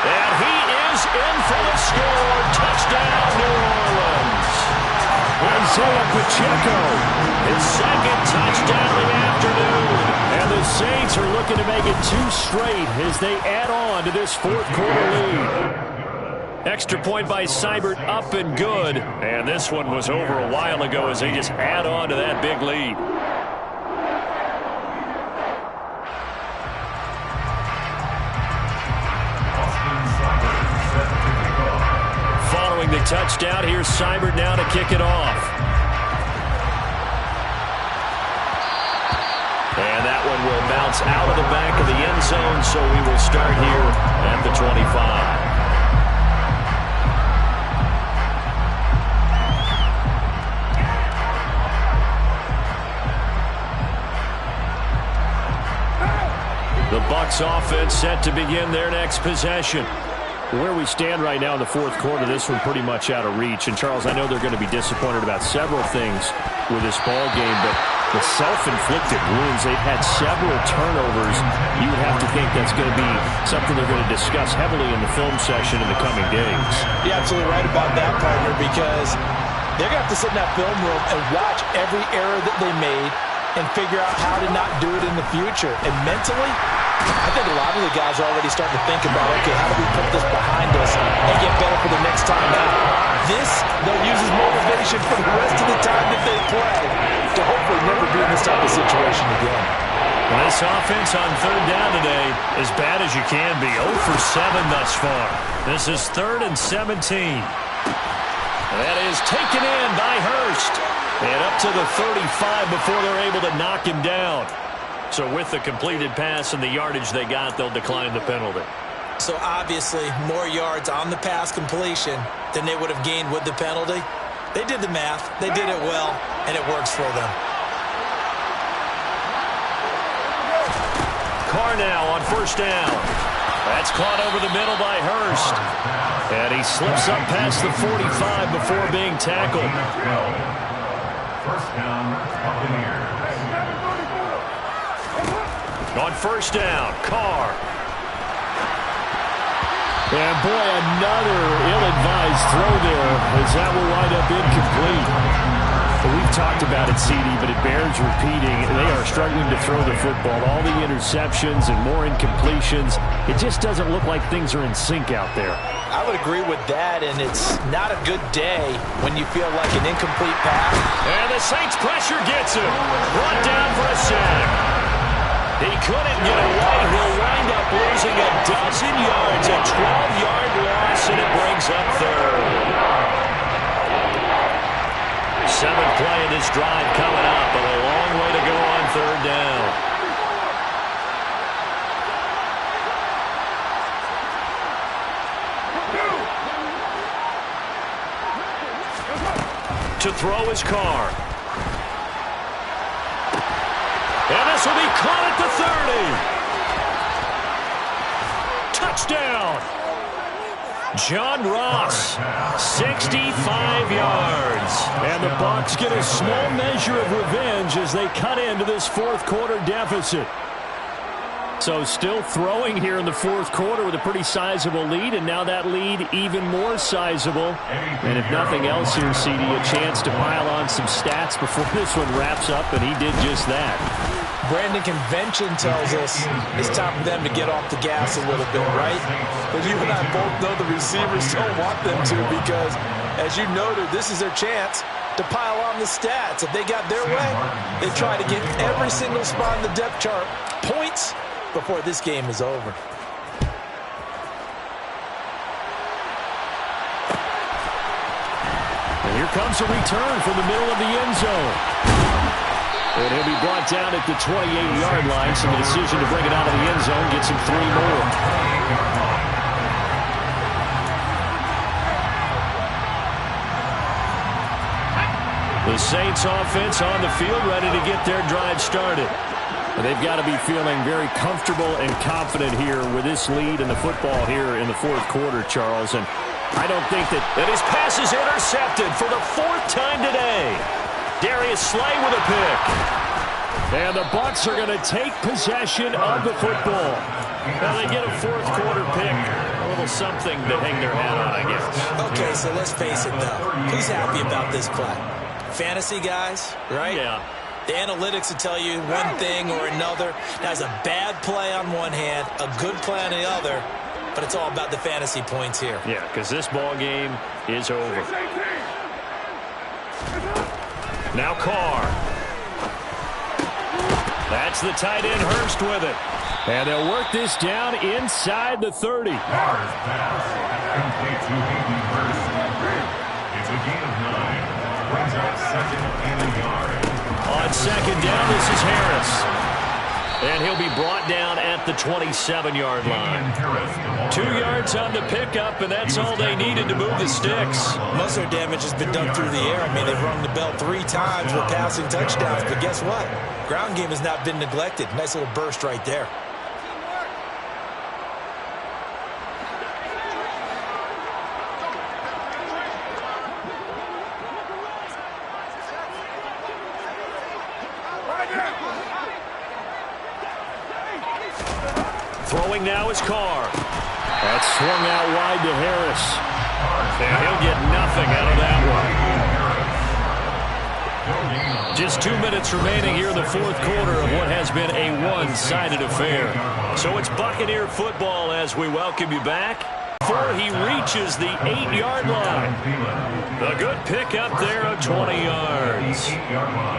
And he is in for the score. Touchdown, New Orleans. Isaiah Pacheco, his 2nd touchdown of the afternoon. And the Saints are looking to make it 2 straight as they add on to this 4th quarter lead. Extra point by Seibert, up and good. And this one was over a while ago as they just add on to that big lead. Following the touchdown, here's Seibert now to kick it off. And that one will bounce out of the back of the end zone, so we will start here at the 25. The Bucs offense set to begin their next possession. Where we stand right now in the 4th quarter, this one pretty much out of reach. And, Charles, I know they're going to be disappointed about several things with this ball game, but the self-inflicted wounds, they've had several turnovers. You would have to think that's going to be something they're going to discuss heavily in the film session in the coming days. You're absolutely right about that, partner, because they're going to have to sit in that film room and watch every error that they made and figure out how to not do it in the future. And mentally, I think a lot of the guys are already starting to think about, okay, how do we put this behind us and get better for the next time out? This, they'll use as motivation for the rest of the time that they play to hopefully never be in this type of situation again. Well, this offense on 3rd down today, as bad as you can be, 0 for 7 thus far. This is 3rd and 17. That is taken in by Hurst. And up to the 35 before they're able to knock him down. So with the completed pass and the yardage they got, they'll decline the penalty. So obviously, more yards on the pass completion than they would have gained with the penalty. They did the math. They did it well, and it works for them. Carr now on 1st down. That's caught over the middle by Hurst. And he slips up past the 45 before being tackled. 1st down, Buccaneers. On 1st down, Carr. And boy, another ill-advised throw there, as that will wind up incomplete. We've talked about it, CD, but it bears repeating. They are struggling to throw the football. All the interceptions and more incompletions. It just doesn't look like things are in sync out there. I would agree with that, and it's not a good day when you feel like an incomplete pass. And the Saints pressure gets him. Brought down for a sack. He couldn't get away. He'll wind up losing a dozen yards, a 12-yard loss, and it brings up third. 7th play in this drive coming up, but a long way to go on third down. To throw his car. And this will be caught at the 30. Touchdown. John Ross, 65 yards. And the Bucs get a small measure of revenge as they cut into this fourth quarter deficit. So still throwing here in the fourth quarter with a pretty sizable lead, and now that lead even more sizable. And if nothing else here, CD, a chance to pile on some stats before this one wraps up, and he did just that. Brandon, convention tells us it's time for them to get off the gas a little bit, right? But you and I both know the receivers don't want them to, because, as you noted, this is their chance to pile on the stats. If they got their way, they try to get every single spot in the depth chart points before this game is over. And here comes a return from the middle of the end zone. And he'll be brought down at the 28-yard line, so the decision to bring it out of the end zone gets him 3 more. The Saints offense on the field, ready to get their drive started. They've got to be feeling very comfortable and confident here with this lead in the football here in the fourth quarter, Charles. And I don't think that his pass is intercepted for the 4th time today. Darius Slay with a pick. And the Bucs are going to take possession of the football. Now they get a fourth quarter pick. A little something to hang their hat on, I guess. Okay, so let's face it, though. Who's happy about this play? Fantasy guys, right? Yeah. The analytics will tell you one thing or another. That's a bad play on one hand, a good play on the other, but it's all about the fantasy points here. Yeah, because this ball game is over. Now Carr. That's the tight end, Hurst, with it. And they'll work this down inside the 30. Carr's pass, complete to Hayden Hurst. It's a gain of 9. Brings up 2nd and a yard. On 2nd down, this is Harris. And he'll be brought down at the 27-yard line. 2 yards on the pickup, and that's all they needed to move the sticks. Most of their damage has been done through the air. I mean, they've rung the bell 3 times with passing touchdowns, but guess what? Ground game has not been neglected. Nice little burst right there. Throwing now is Carr. That's swung out wide to Harris. And he'll get nothing out of that one. Just 2 minutes remaining here in the fourth quarter of what has been a one-sided affair. So it's Buccaneer football as we welcome you back. Before he reaches the 8-yard line. A good pick up there of 20 yards.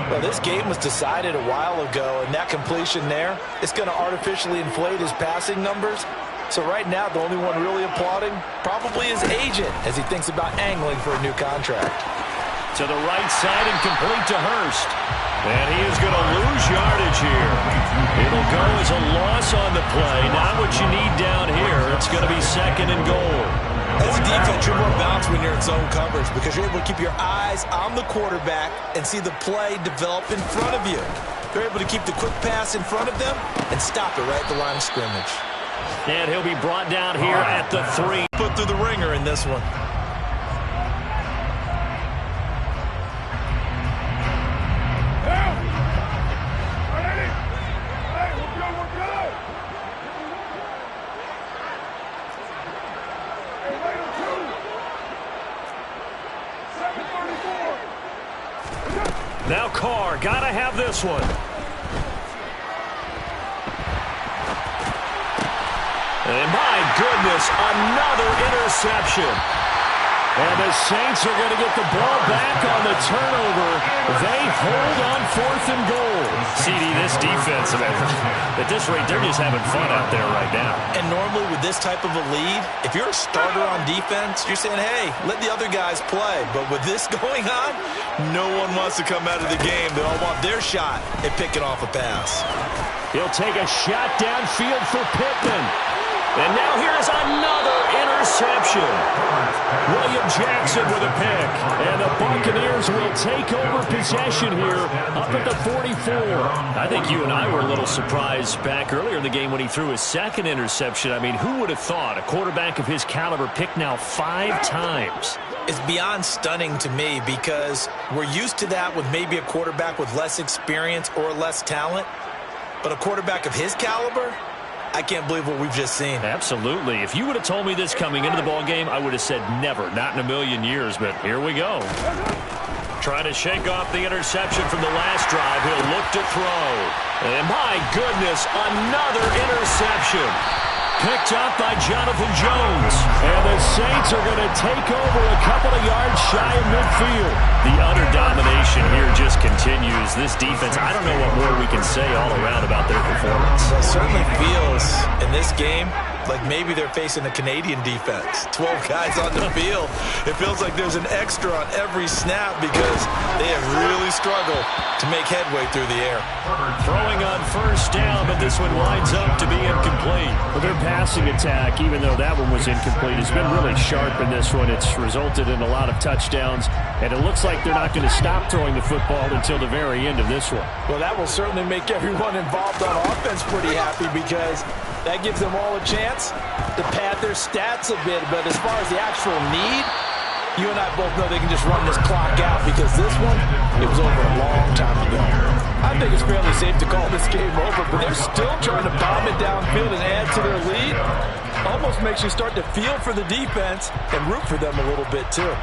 Well, this game was decided a while ago, and that completion there, it's going to artificially inflate his passing numbers. So right now, the only one really applauding probably his agent as he thinks about angling for a new contract. To the right side and complete to Hurst. And he is going to lose yardage here. It'll go as a loss on the play. Not what you need down here. It's going to be 2nd and goal. As a defense, you're more balanced when you're in zone coverage because you're able to keep your eyes on the quarterback and see the play develop in front of you. You're able to keep the quick pass in front of them and stop it right at the line of scrimmage. And he'll be brought down here at the 3. Put through the ringer in this one. Now Carr, gotta have this one. And my goodness, another interception. And the Saints are going to get the ball back on the turnover. They hold on 4th and goal. CD, this defense, at this rate, they're just having fun out there right now. And normally with this type of a lead, if you're a starter on defense, you're saying, hey, let the other guys play. But with this going on, no one wants to come out of the game. They all want their shot at picking off a pass. He'll take a shot downfield for Pittman. And now here's another interception. William Jackson with a pick. And the Buccaneers will take over possession here up at the 44. I think you and I were a little surprised back earlier in the game when he threw his second interception. I mean, who would have thought a quarterback of his caliber picked now 5 times? It's beyond stunning to me because we're used to that with maybe a quarterback with less experience or less talent. But a quarterback of his caliber, I can't believe what we've just seen. Absolutely. If you would have told me this coming into the ball game, I would have said never, not in a million years, but here we go. Trying to shake off the interception from the last drive. He'll look to throw. And my goodness, another interception. Picked up by Jonathan Jones. And the Saints are going to take over a couple of yards shy of midfield. The utter domination here just continues. This defense, I don't know what more we can say all around about their performance. It certainly feels in this game like maybe they're facing a Canadian defense. 12 guys on the field. It feels like there's an extra on every snap because they have really struggled to make headway through the air. Throwing on first down, but this one winds up to be incomplete. Well, their passing attack, even though that one was incomplete, has been really sharp in this one. It's resulted in a lot of touchdowns, and it looks like they're not going to stop throwing the football until the very end of this one. Well, that will certainly make everyone involved on offense pretty happy because that gives them all a chance to pad their stats a bit. But as far as the actual need, you and I both know they can just run this clock out because this one, it was over a long time ago. I think it's fairly safe to call this game over, but they're still trying to bomb it downfield and add to their lead. Almost makes you start to feel for the defense and root for them a little bit too.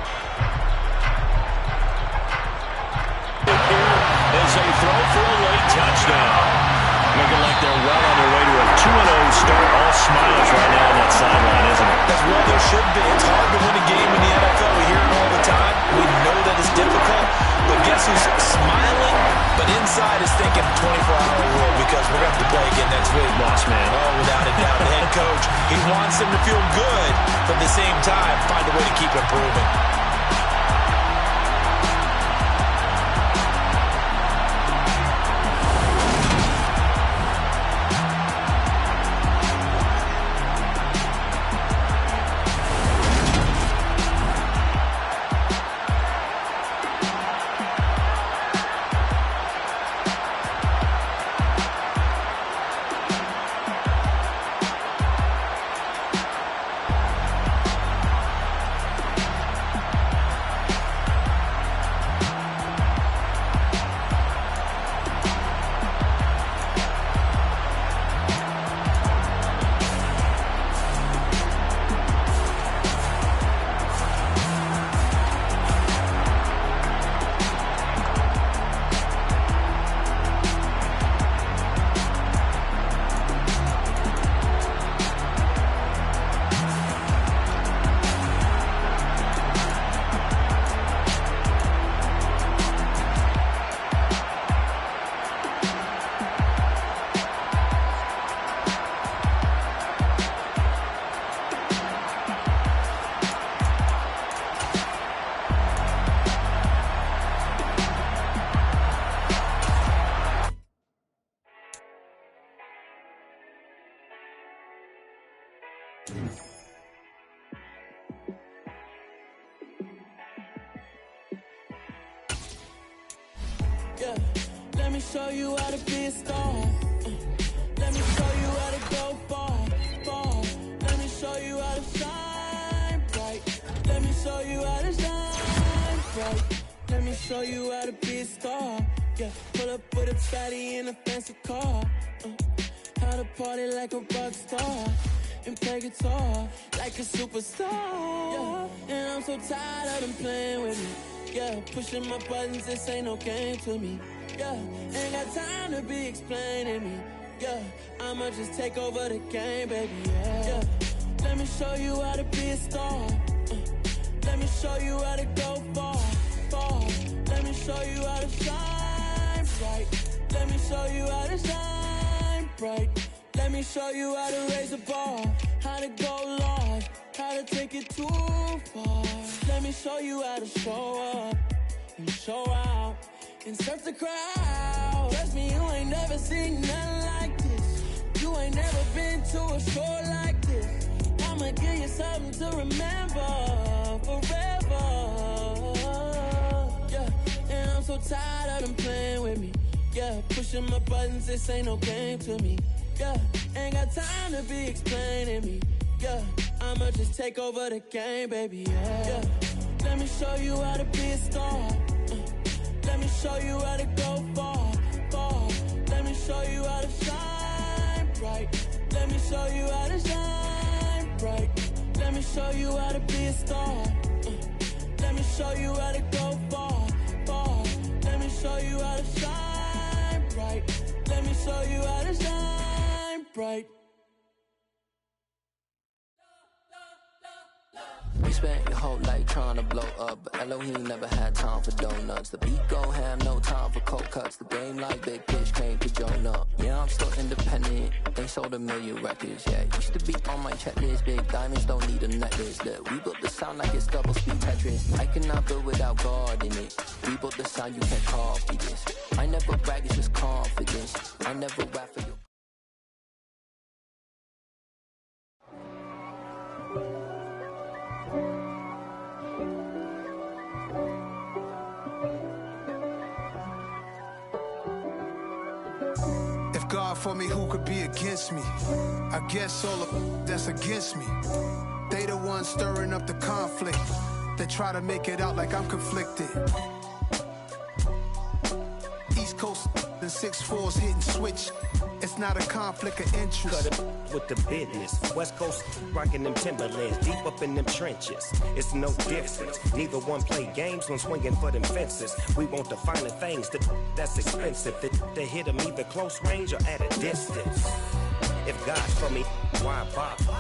As they throw for a late touchdown. Looking like they're well on their way to a 2-0 start. All smiles right now on that sideline, isn't it? As well there should be. It's hard to win a game in the NFL. We hear it all the time. We know that it's difficult. But guess who's smiling? But inside is thinking 24-hour rule because we're going to have to play again next week. Lost, man. Oh, without a doubt. The head coach, he wants them to feel good, but at the same time, find a way to keep improving. Yeah, let me show you how to be a star. Let me show you how to go far, far. Let me show you how to shine bright. Let me show you how to shine bright. Let me show you how to be a star. Yeah, pull up with a fatty in a fancy car. How to party like a rock star and play guitar like a superstar. Yeah, and I'm so tired of them playing with me. Yeah, pushing my buttons, this ain't no game to me. Yeah, ain't got time to be explaining me. Yeah, I'ma just take over the game, baby. Yeah, let me show you how to be a star. Let me show you how to go far, far. Let me show you how to shine bright. Let me show you how to shine bright. Let me show you how to raise a bar, how to go large, how to take it too far. Let me show you how to show up and show out and surf the crowd. Trust me, you ain't never seen nothing like this. You ain't never been to a show like this. I'ma give you something to remember forever. Yeah, and I'm so tired of them playing with me. Yeah, pushing my buttons, this ain't no game to me. Yeah, ain't got time to be explaining me. Yeah, I'ma just take over the game, baby. Yeah, let me show you how to be a star. Let me show you how to go far, far. Let me show you how to shine bright. Let me show you how to shine bright. Let me show you how to be a star. Let me show you how to go far, far. Let me show you how to shine bright. Let me show you how to shine bright. We spent your whole life trying to blow up, but Elohim never had time for donuts. The beat gon' have no time for cold cuts. The game like Big Pitch came to Jonah. Yeah, I'm still independent. They sold 1 million records. Yeah, used to be on my checklist. Big diamonds don't need a necklace. Look, we built the sound like it's double speed Tetris. I cannot build without God in it. We built the sound, you can't copy this. I never brag, it's just confidence. I never rap for you. God for me, who could be against me? I guess all of that's against me. They the ones stirring up the conflict. They try to make it out like I'm conflicted. East Coast and 6'4's hitting switch. It's not a conflict of interest. Cut it with the business. West Coast rocking them Timberlands, deep up in them trenches. It's no difference. Neither one play games when swinging for them fences. We want the finer things that's expensive. They hit them either close range or at a distance. If God's for me, why bother?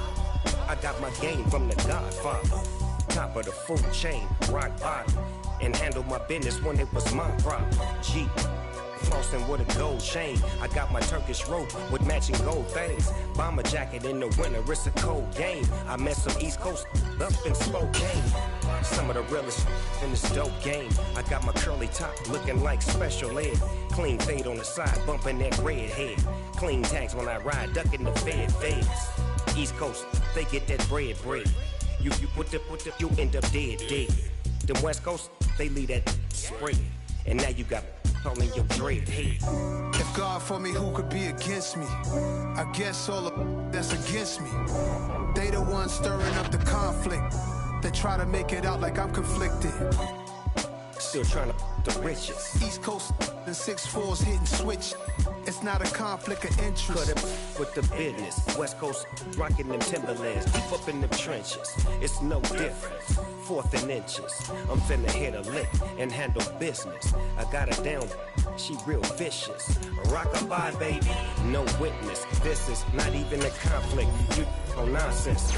I got my game from the Godfather. Top of the food chain, rock bottom. And handle my business when it was my problem. G. Flossing with a gold chain. I got my Turkish rope with matching gold things. Bomber jacket in the winter, it's a cold game. I met some East Coast up in Spokane. Some of the realest in this dope game. I got my curly top looking like special ed. Clean fade on the side, bumping that red head. Clean tags when I ride, ducking the feds. East Coast, they get that bread. You you end up dead. Them West Coast, they leave that spread. And now you got all in your dread head. If God for me, who could be against me? I guess all of that's against me. They the ones stirring up the conflict. They try to make it out like I'm conflicted. Still trying to the riches. East Coast and 6'4's hitting switch. It's not a conflict of interest. Cut it with the business. West Coast rocking them Timberlands, deep up in them trenches. It's no difference. 4th and inches. I'm finna hit a lick and handle business. I got her down, she real vicious. Rock-a-bye, baby, no witness. This is not even a conflict. You on nonsense.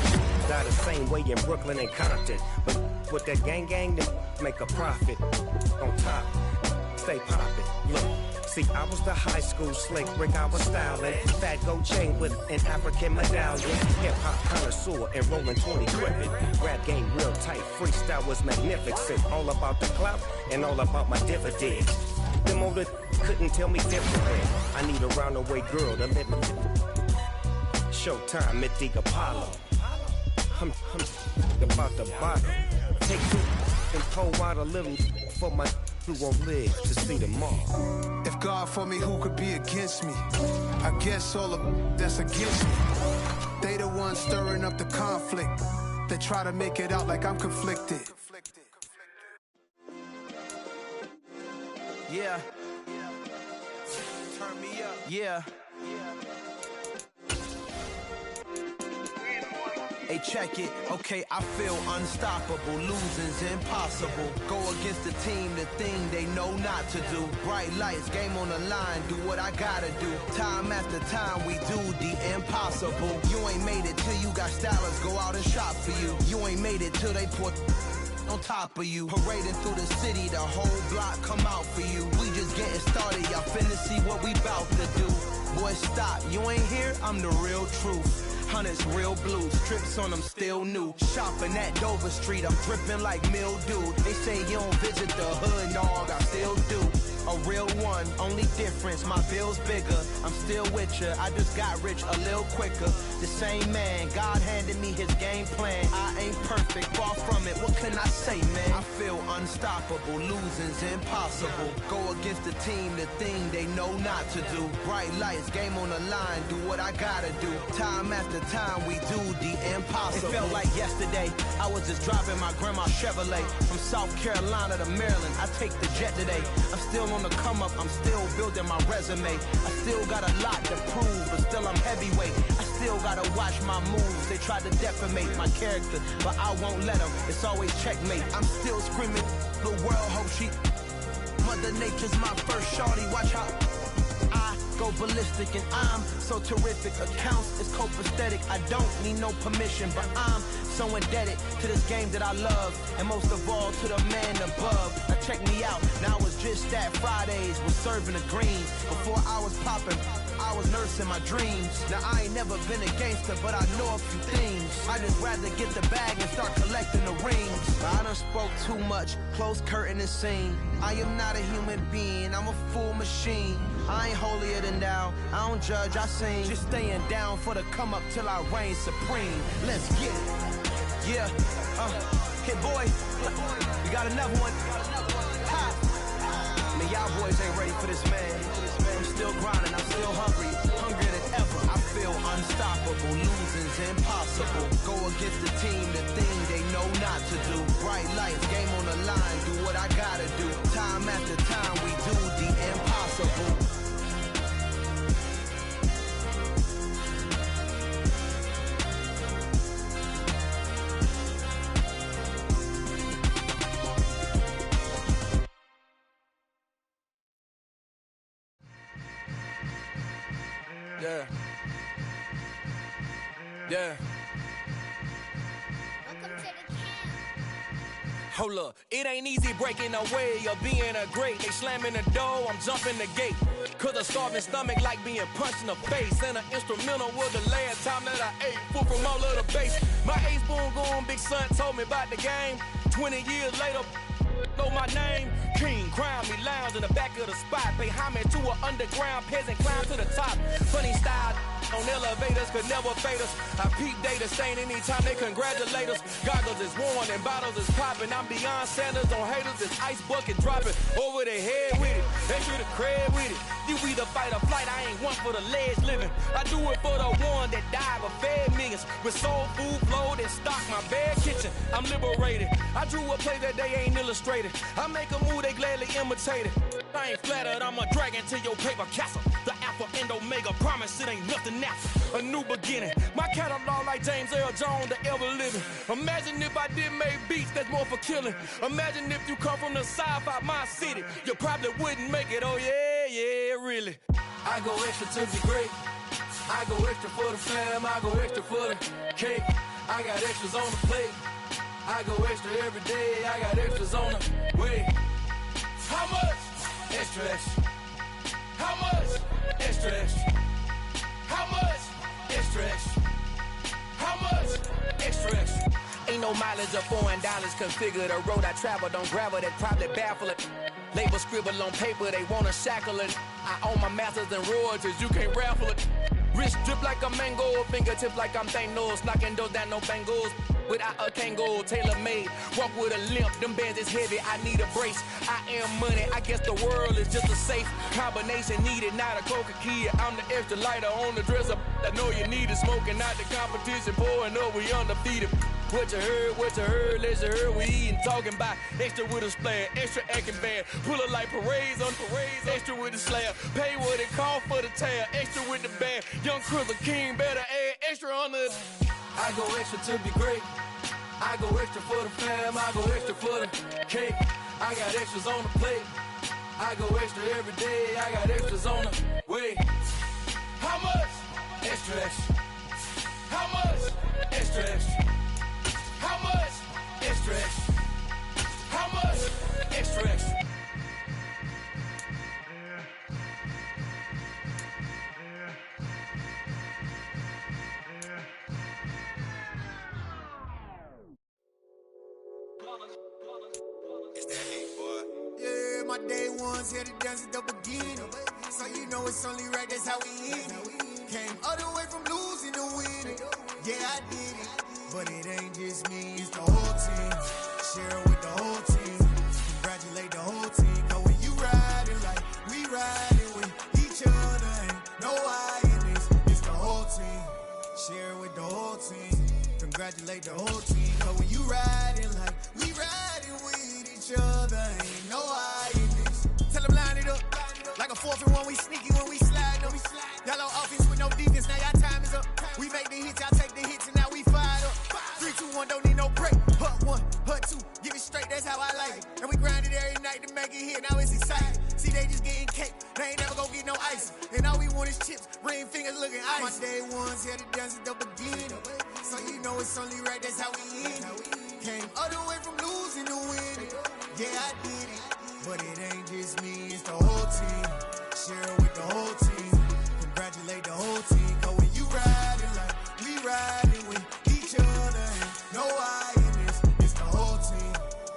Die the same way in Brooklyn and Compton. But with that gang, then make a profit. On top, stay poppin'. Look. See, I was the high school slick Rick, I was styling. Fat gold chain with an African medallion. Hip-hop connoisseur and rolling 20 gripping. Rap game real tight, freestyle was magnificent. All about the clout and all about my dividends. Them older couldn't tell me different. I need a roundaway girl to live in. Showtime at the Apollo. I'm about the bottom. Take 2 and pour out a little for my who won't live to see tomorrow. If God for me, who could be against me? I guess all of that's against me. They the ones stirring up the conflict. They try to make it out like I'm conflicted. Yeah. Turn me up. Yeah. Hey, check it. Okay, I feel unstoppable. Losing's impossible. Go against the team, the thing they know not to do. Bright lights, game on the line, do what I gotta do. Time after time, we do the impossible. You ain't made it till you got stylists go out and shop for you. You ain't made it till they put on top of you. Parading through the city, the whole block come out for you. We just getting started, y'all finna see what we bout to do. Boy, stop, you ain't here, I'm the real truth. Hunters, real blues, strips on them still new. Shopping at Dover Street, I'm dripping like mildew. They say you don't visit the hood, dog, I still do. A real one, only difference, my bill's bigger. I'm still with ya, I just got rich a little quicker. The same man, God handed me his game plan. I ain't perfect, far from it, what can I say, man? I feel unstoppable, losing's impossible. Go against the team, the thing they know not to do. Bright lights, game on the line, do what I gotta do. Time after time, we do the impossible. It felt like yesterday, I was just driving my grandma's Chevrolet. From South Carolina to Maryland, I take the jet today. I'm still on the come up, I'm still building my resume. I still got a lot to prove, but still I'm heavyweight. I still gotta watch my moves. They try to defamate my character, but I won't let them. It's always checkmate. I'm still screaming, the world hope she. Mother Nature's my first shorty, watch how I go ballistic and I'm so terrific. Accounts is copacetic, I don't need no permission, but I'm so indebted to this game that I love, and most of all to the man above. Now check me out, now it's just that Fridays was serving the greens. Before I was popping, I was nursing my dreams. Now I ain't never been a gangster, but I know a few things. I just rather get the bag and start collecting the rings. I done spoke too much, close curtain and scene. I am not a human being, I'm a full machine. I ain't holier than thou, I don't judge, I sing. Just staying down for the come up till I reign supreme. Let's get it. Yeah, hit boy, we got another one. Ha! Man, y'all boys ain't ready for this, man. I'm still grinding, I'm still hungry, hungrier than ever. I feel unstoppable, losing's impossible. Go against the team, the thing they know not to do. Bright lights, game on the line, do what I gotta do. Time after time, we do the impossible. Yeah. Yeah. Hold up, it ain't easy breaking away or being a great. They slamming the door, I'm jumping the gate. Cause a starving stomach like being punched in the face. And an instrumental was the last time that I ate food from all of the bass. My ace boom goon, big son told me about the game. 20 years later, know my name. King, crown me, lounge in the back of the spot. Pay homage to an underground peasant, climb to the top. Funny style on elevators could never fade us. I peep data stain anytime they congratulate us. Goggles is worn and bottles is popping. I'm beyond Sanders on haters, this ice bucket dropping over their head with it. They should have cred with it. You either fight or flight, I ain't one for the ledge living. I do it for the one that died but fed millions. With soul food flowed and stocked my bad kitchen. I'm liberated. I drew a play that they ain't illustrated. I make a move, they gladly imitate it. I ain't flattered, I'm a dragon to your paper castle. The Alpha and Omega, promise it ain't nothing after. A new beginning. My catalog like James Earl Jones, the ever living. Imagine if I did make beats that's more for killing. Imagine if you come from the south out my city. You probably wouldn't make it, oh yeah, yeah, really. I go extra to be great. I go extra for the fam, I go extra for the cake. I got extras on the plate. I go extra every day, I got extras on the way. How much? Extra, extra. How much? Extra, extra. How much? Extra, extra. How much? Extra, extra. Ain't no mileage or $4 configure the road I travel. Don't gravel that probably baffle it. Label scribble on paper, they wanna shackle it. I own my masters and royalties, you can't raffle it. Wrist drip like a mango, fingertips like I'm Thanos. Knocking those down, no bangles. Without a Kango, tailor-made. Walk with a limp, them bands is heavy, I need a brace. I am money, I guess the world is just a safe combination needed, not a coca-key. I'm the extra lighter on the dresser. I know you need it, smoking out the competition, pouring up, we undefeated. What you heard, let you heard, we eatin', talking about extra with a splash, extra acting bad, pull it like parades on parades, extra with the slab, pay what it cost for the tab, extra with the bag, young Crizzle King better add extra on the I go extra to be great. I go extra for the fam, I go extra for the cake. I got extras on the plate. I go extra every day, I got extras on the way. How much? Extra, extra. How much? Extra, extra. How much? Extra, extra. How much? Extra, extra. Yeah, my day ones here to dance at the beginning. So you know it's only right, that's how we end it. Came all the way from losing to winning. Yeah, I did it. But it ain't just me, it's the whole team. Share it with the whole team. Congratulate the whole team. Cause when you riding like we riding with each other, ain't no I in this. It's the whole team. Share it with the whole team. Congratulate the whole team. Cause when you riding like we riding with each other, ain't no I in this. Tell them line it up. Like a 4th and 1, we sneaky when we slide them. Y'all on offense with no defense, now y'all time is up. We make the hits, y'all take the hits, and now we fired up. 3, 2, 1, don't need no break. Hut 1, hut 2, give it straight, that's how I like it. And we grind it every night to make it hit, now it's exciting. See, they just getting cake, they ain't never gonna get no ice. And all we want is chips, ring fingers looking ice. My day ones here to dance at the beginning. So you know it's only right, that's how we end it. Came all the way from losing to winning. Yeah, I did it. But it ain't just me, it's the whole team. Share it with the whole team. Congratulate the whole team. Cause when you riding like we riding with each other, ain't no I in this. It's the whole team.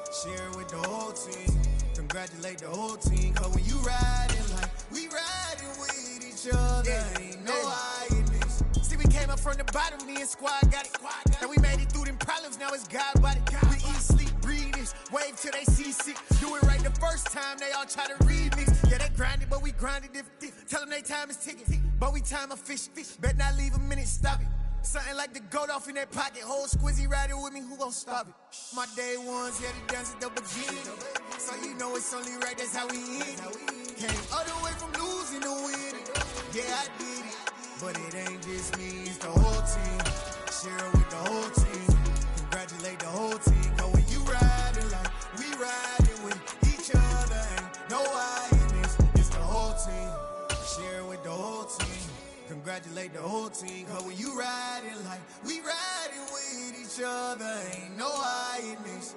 Share it with the whole team. Congratulate the whole team. Cause when you riding like we riding with each other, ain't no I in this. See, we came up from the bottom, me and squad got it. And we made it through them problems, now it's God body. We eat, sleep, breathe this. Wave till they see sick. Do it right the first time, they all try to remix. Yeah, they grinded, but we grinded different. Tell them they time is ticking, but we time a fish. Bet not leave a minute, stop it. Something like the goat off in that pocket. Whole squizzy riding with me, who gon' stop it? My day ones here to dance at the beginning. So you know it's only right, that's how we end it. Came all the way from losing to winning. Yeah, I did it. But it ain't just me, it's the whole team. Share it with the whole team. Congratulate the whole team. Cause when you riding like we riding with each other, ain't no I in this. It's the whole team. Share it with the whole team. Congratulate the whole team. Cause when you riding like we riding with each other, ain't no I in this.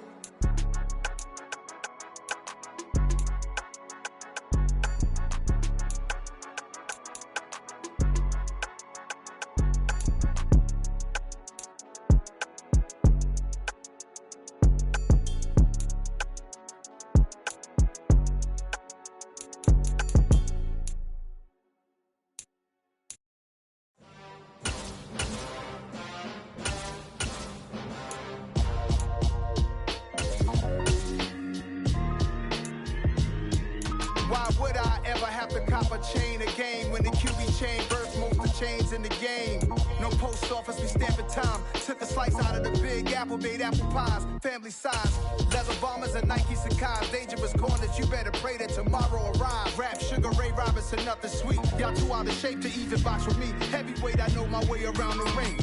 Chain a game when the QB chain birth most of the chains in the game. No post office, we stamping time. Took a slice out of the big apple, made apple pies, family size. Leather bombers and Nike Sacai's. Dangerous corners, you better pray that tomorrow arrive. Rap, Sugar Ray Robinson, nothing sweet. Y'all too out of shape to even box with me. Heavyweight, I know my way around the ring.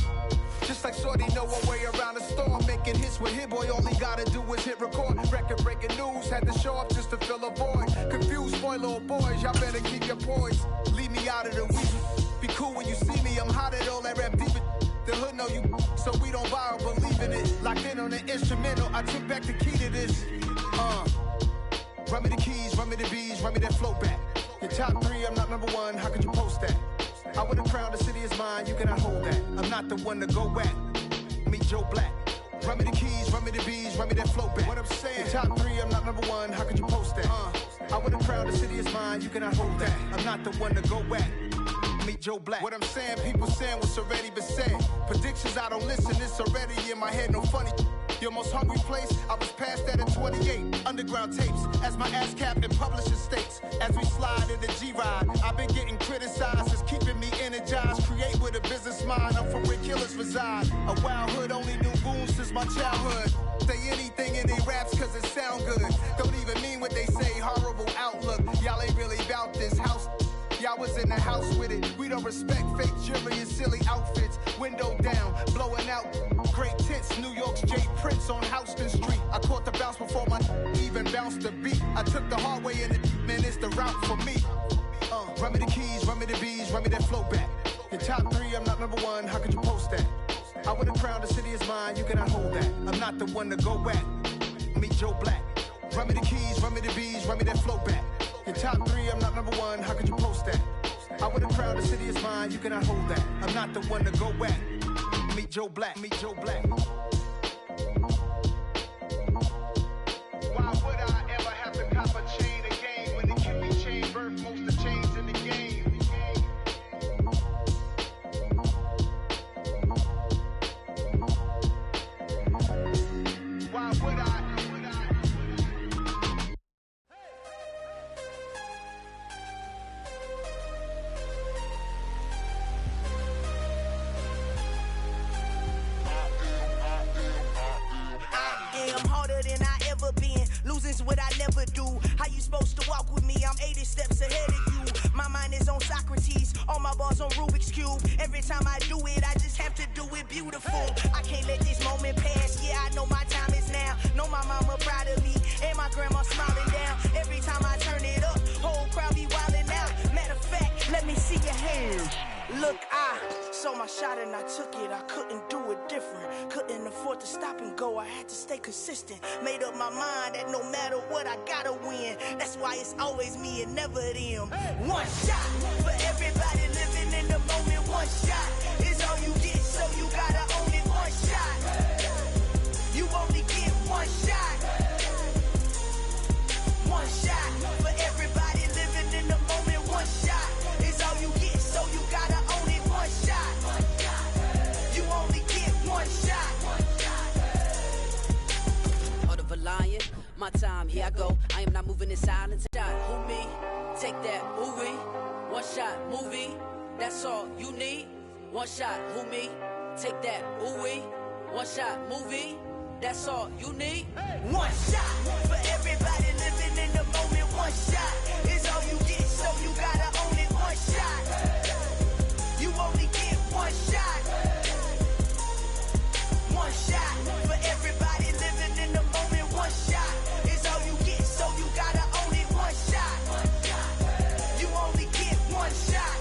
Just like Shorty know her way around the storm. Making hits with Hit Boy, all he gotta do is hit record. Record breaking news, had to show up just to fill a void. Confused boy, little boys, y'all better keep your poise. Leave me out of the week. Be cool when you see me, I'm hot at all that rap deep. The hood know you, so we don't borrow, believe in it. Locked in on the instrumental, I took back the key to this. Run me the keys, run me the bees, run me that flow back. Your top 3, I'm not number 1, how could you post that? I would've crowned the city is mine, you cannot hold that. I'm not the one to go back. Meet Joe Black. Run me the keys, run me the bees, run me that flow back. What I'm saying, top 3, I'm not number 1, how could you post that? I would've crowned the city is mine, you cannot hold that. I'm not the one to go back. Meet Joe Black. What I'm saying, people saying what's already been said. Predictions, I don't listen, it's already in my head, no funny. Your most hungry place, I was past that in 28. Underground tapes, as my ass cap in publishing states. As we slide in the G-Ride, I've been getting criticized, it's keeping me energized. Create with a business mind, I'm from where killers reside. A wild hood, only knew goons since my childhood. Say anything in they raps cause it sound good. Don't even mean what they say, horrible outlook. Y'all ain't really about this house. Y'all was in the house with it. We don't respect fake jewelry and silly outfits. Window down, blowing out great tits. New York's Jay Prince on Houston Street. I caught the bounce before my even bounced the beat. I took the hard way in it, man, it's the route for me. Run me the keys, run me the bees, run me that flow back. Your top 3, I'm not number 1, how could you post that? I would have crowned the city is mine, you cannot hold that. I'm not the one to go back. Meet Joe Black. Run me the keys, run me the bees, run me that flow back. Your top 3, I'm not number 1, how could you post that? I would have crowned the city is mine, you cannot hold that. I'm not the one to go back. Meet Joe Black, meet Joe Black. Why would I ever have to cop a chain again when it can be chain birth most of chains in the game? Why would I? Losing's what I never do. How you supposed to walk with me? I'm 80 steps ahead of you. My mind is on Socrates, all my bars on Rubik's Cube. Every time I do it, I just have to do it beautiful. I can't let this moment pass. Yeah, I know my time is now. Know my mama proud of me, and my grandma smiling down. Every time I turn it up, whole crowd be wildin' out. Matter of fact, let me see your hands. Look, I saw my shot and I took it. I couldn't do it different. Couldn't afford to stop and go. I had to stay consistent. Made up my mind that no matter what, I gotta win. That's why it's always me and never them. One shot for everybody living in the moment. One shot is all you get, so you gotta own it. One shot. You only get one shot. One shot for everybody living in the moment. One shot is all you get, so you gotta own it. One shot. You only get one shot. Heart of a lion, my time, here I go. I am not moving in silence. Who me? Take that, ooh-wee. One shot, movie. That's all you need. One shot, who me? Take that, ooh-wee. One shot, movie. That's all you need. One shot for everybody living in the moment. One shot is all you get, so you gotta own it. One shot. You only get one shot. One shot for everybody living in the moment. One shot is all you get, so you gotta own it. One shot. You only get one shot.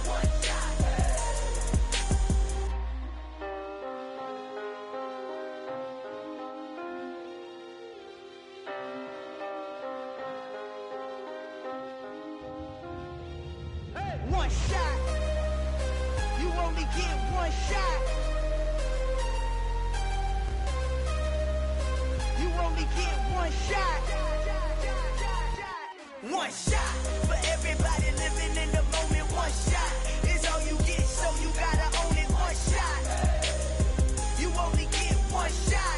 One shot. You only get one shot. You only get one shot. One shot for everybody living in the moment. One shot is all you get, so you gotta own it. One shot. You only get one shot.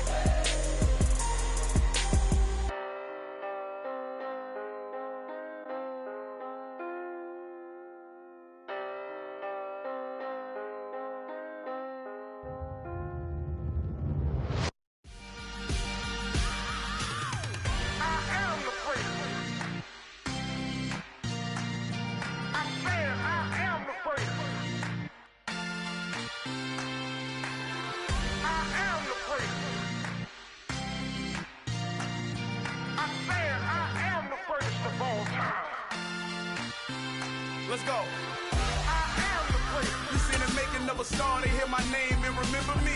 Let's go. I am the great. You see the making of a star, they hear my name and remember me.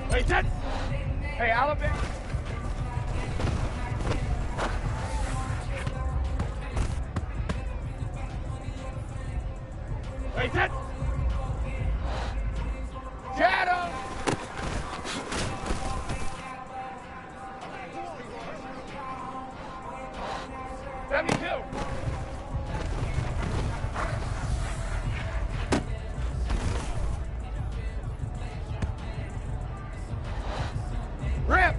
Hey, Ted! Hey, Alabama! Hey, Ted! Shadow! Rip!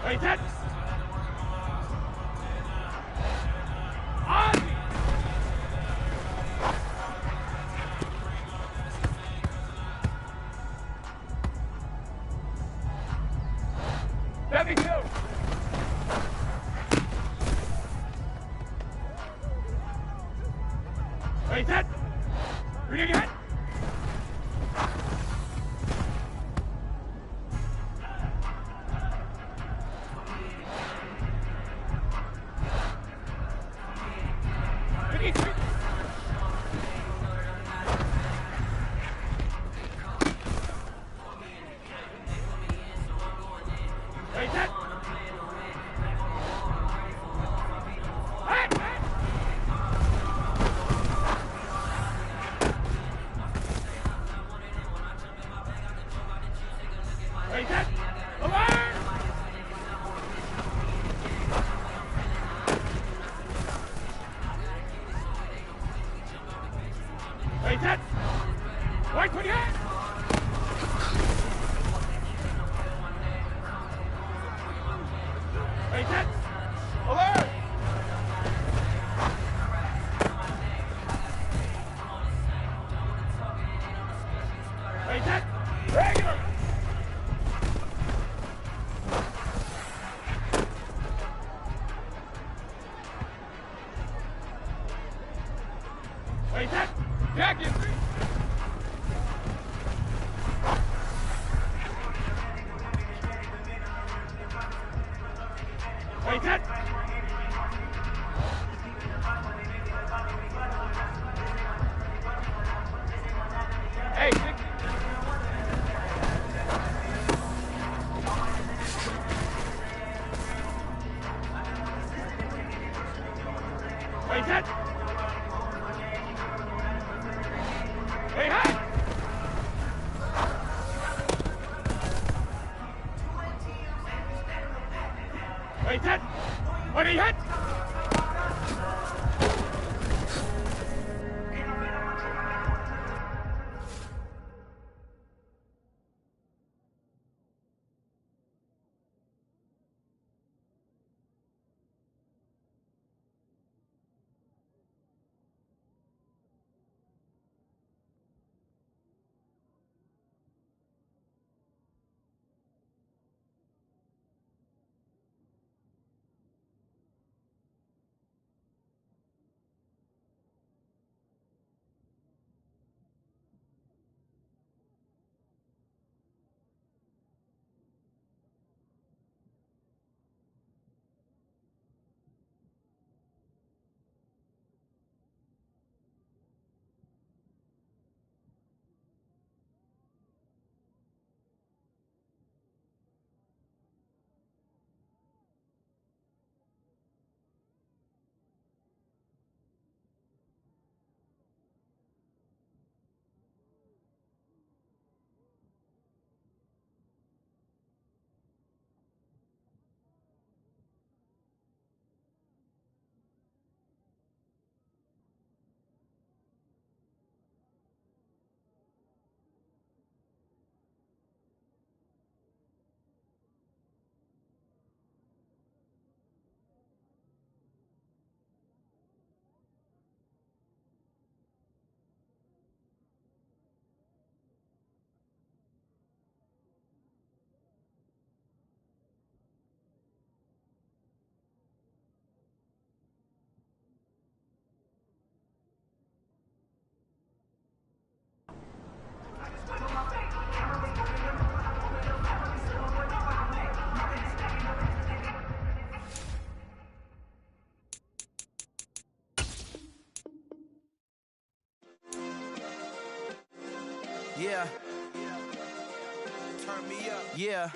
Hey, set. On. Let me go. Hey, set. Bring it again. Hey, set! White 28! Hey, set! Alert! Hey, set! Regular! Hey, set! Jacket! Hey, set! Hey, six. Hey, set! Hey, hey! Hey, set! What he hit? Yeah. Turn me up. Yeah.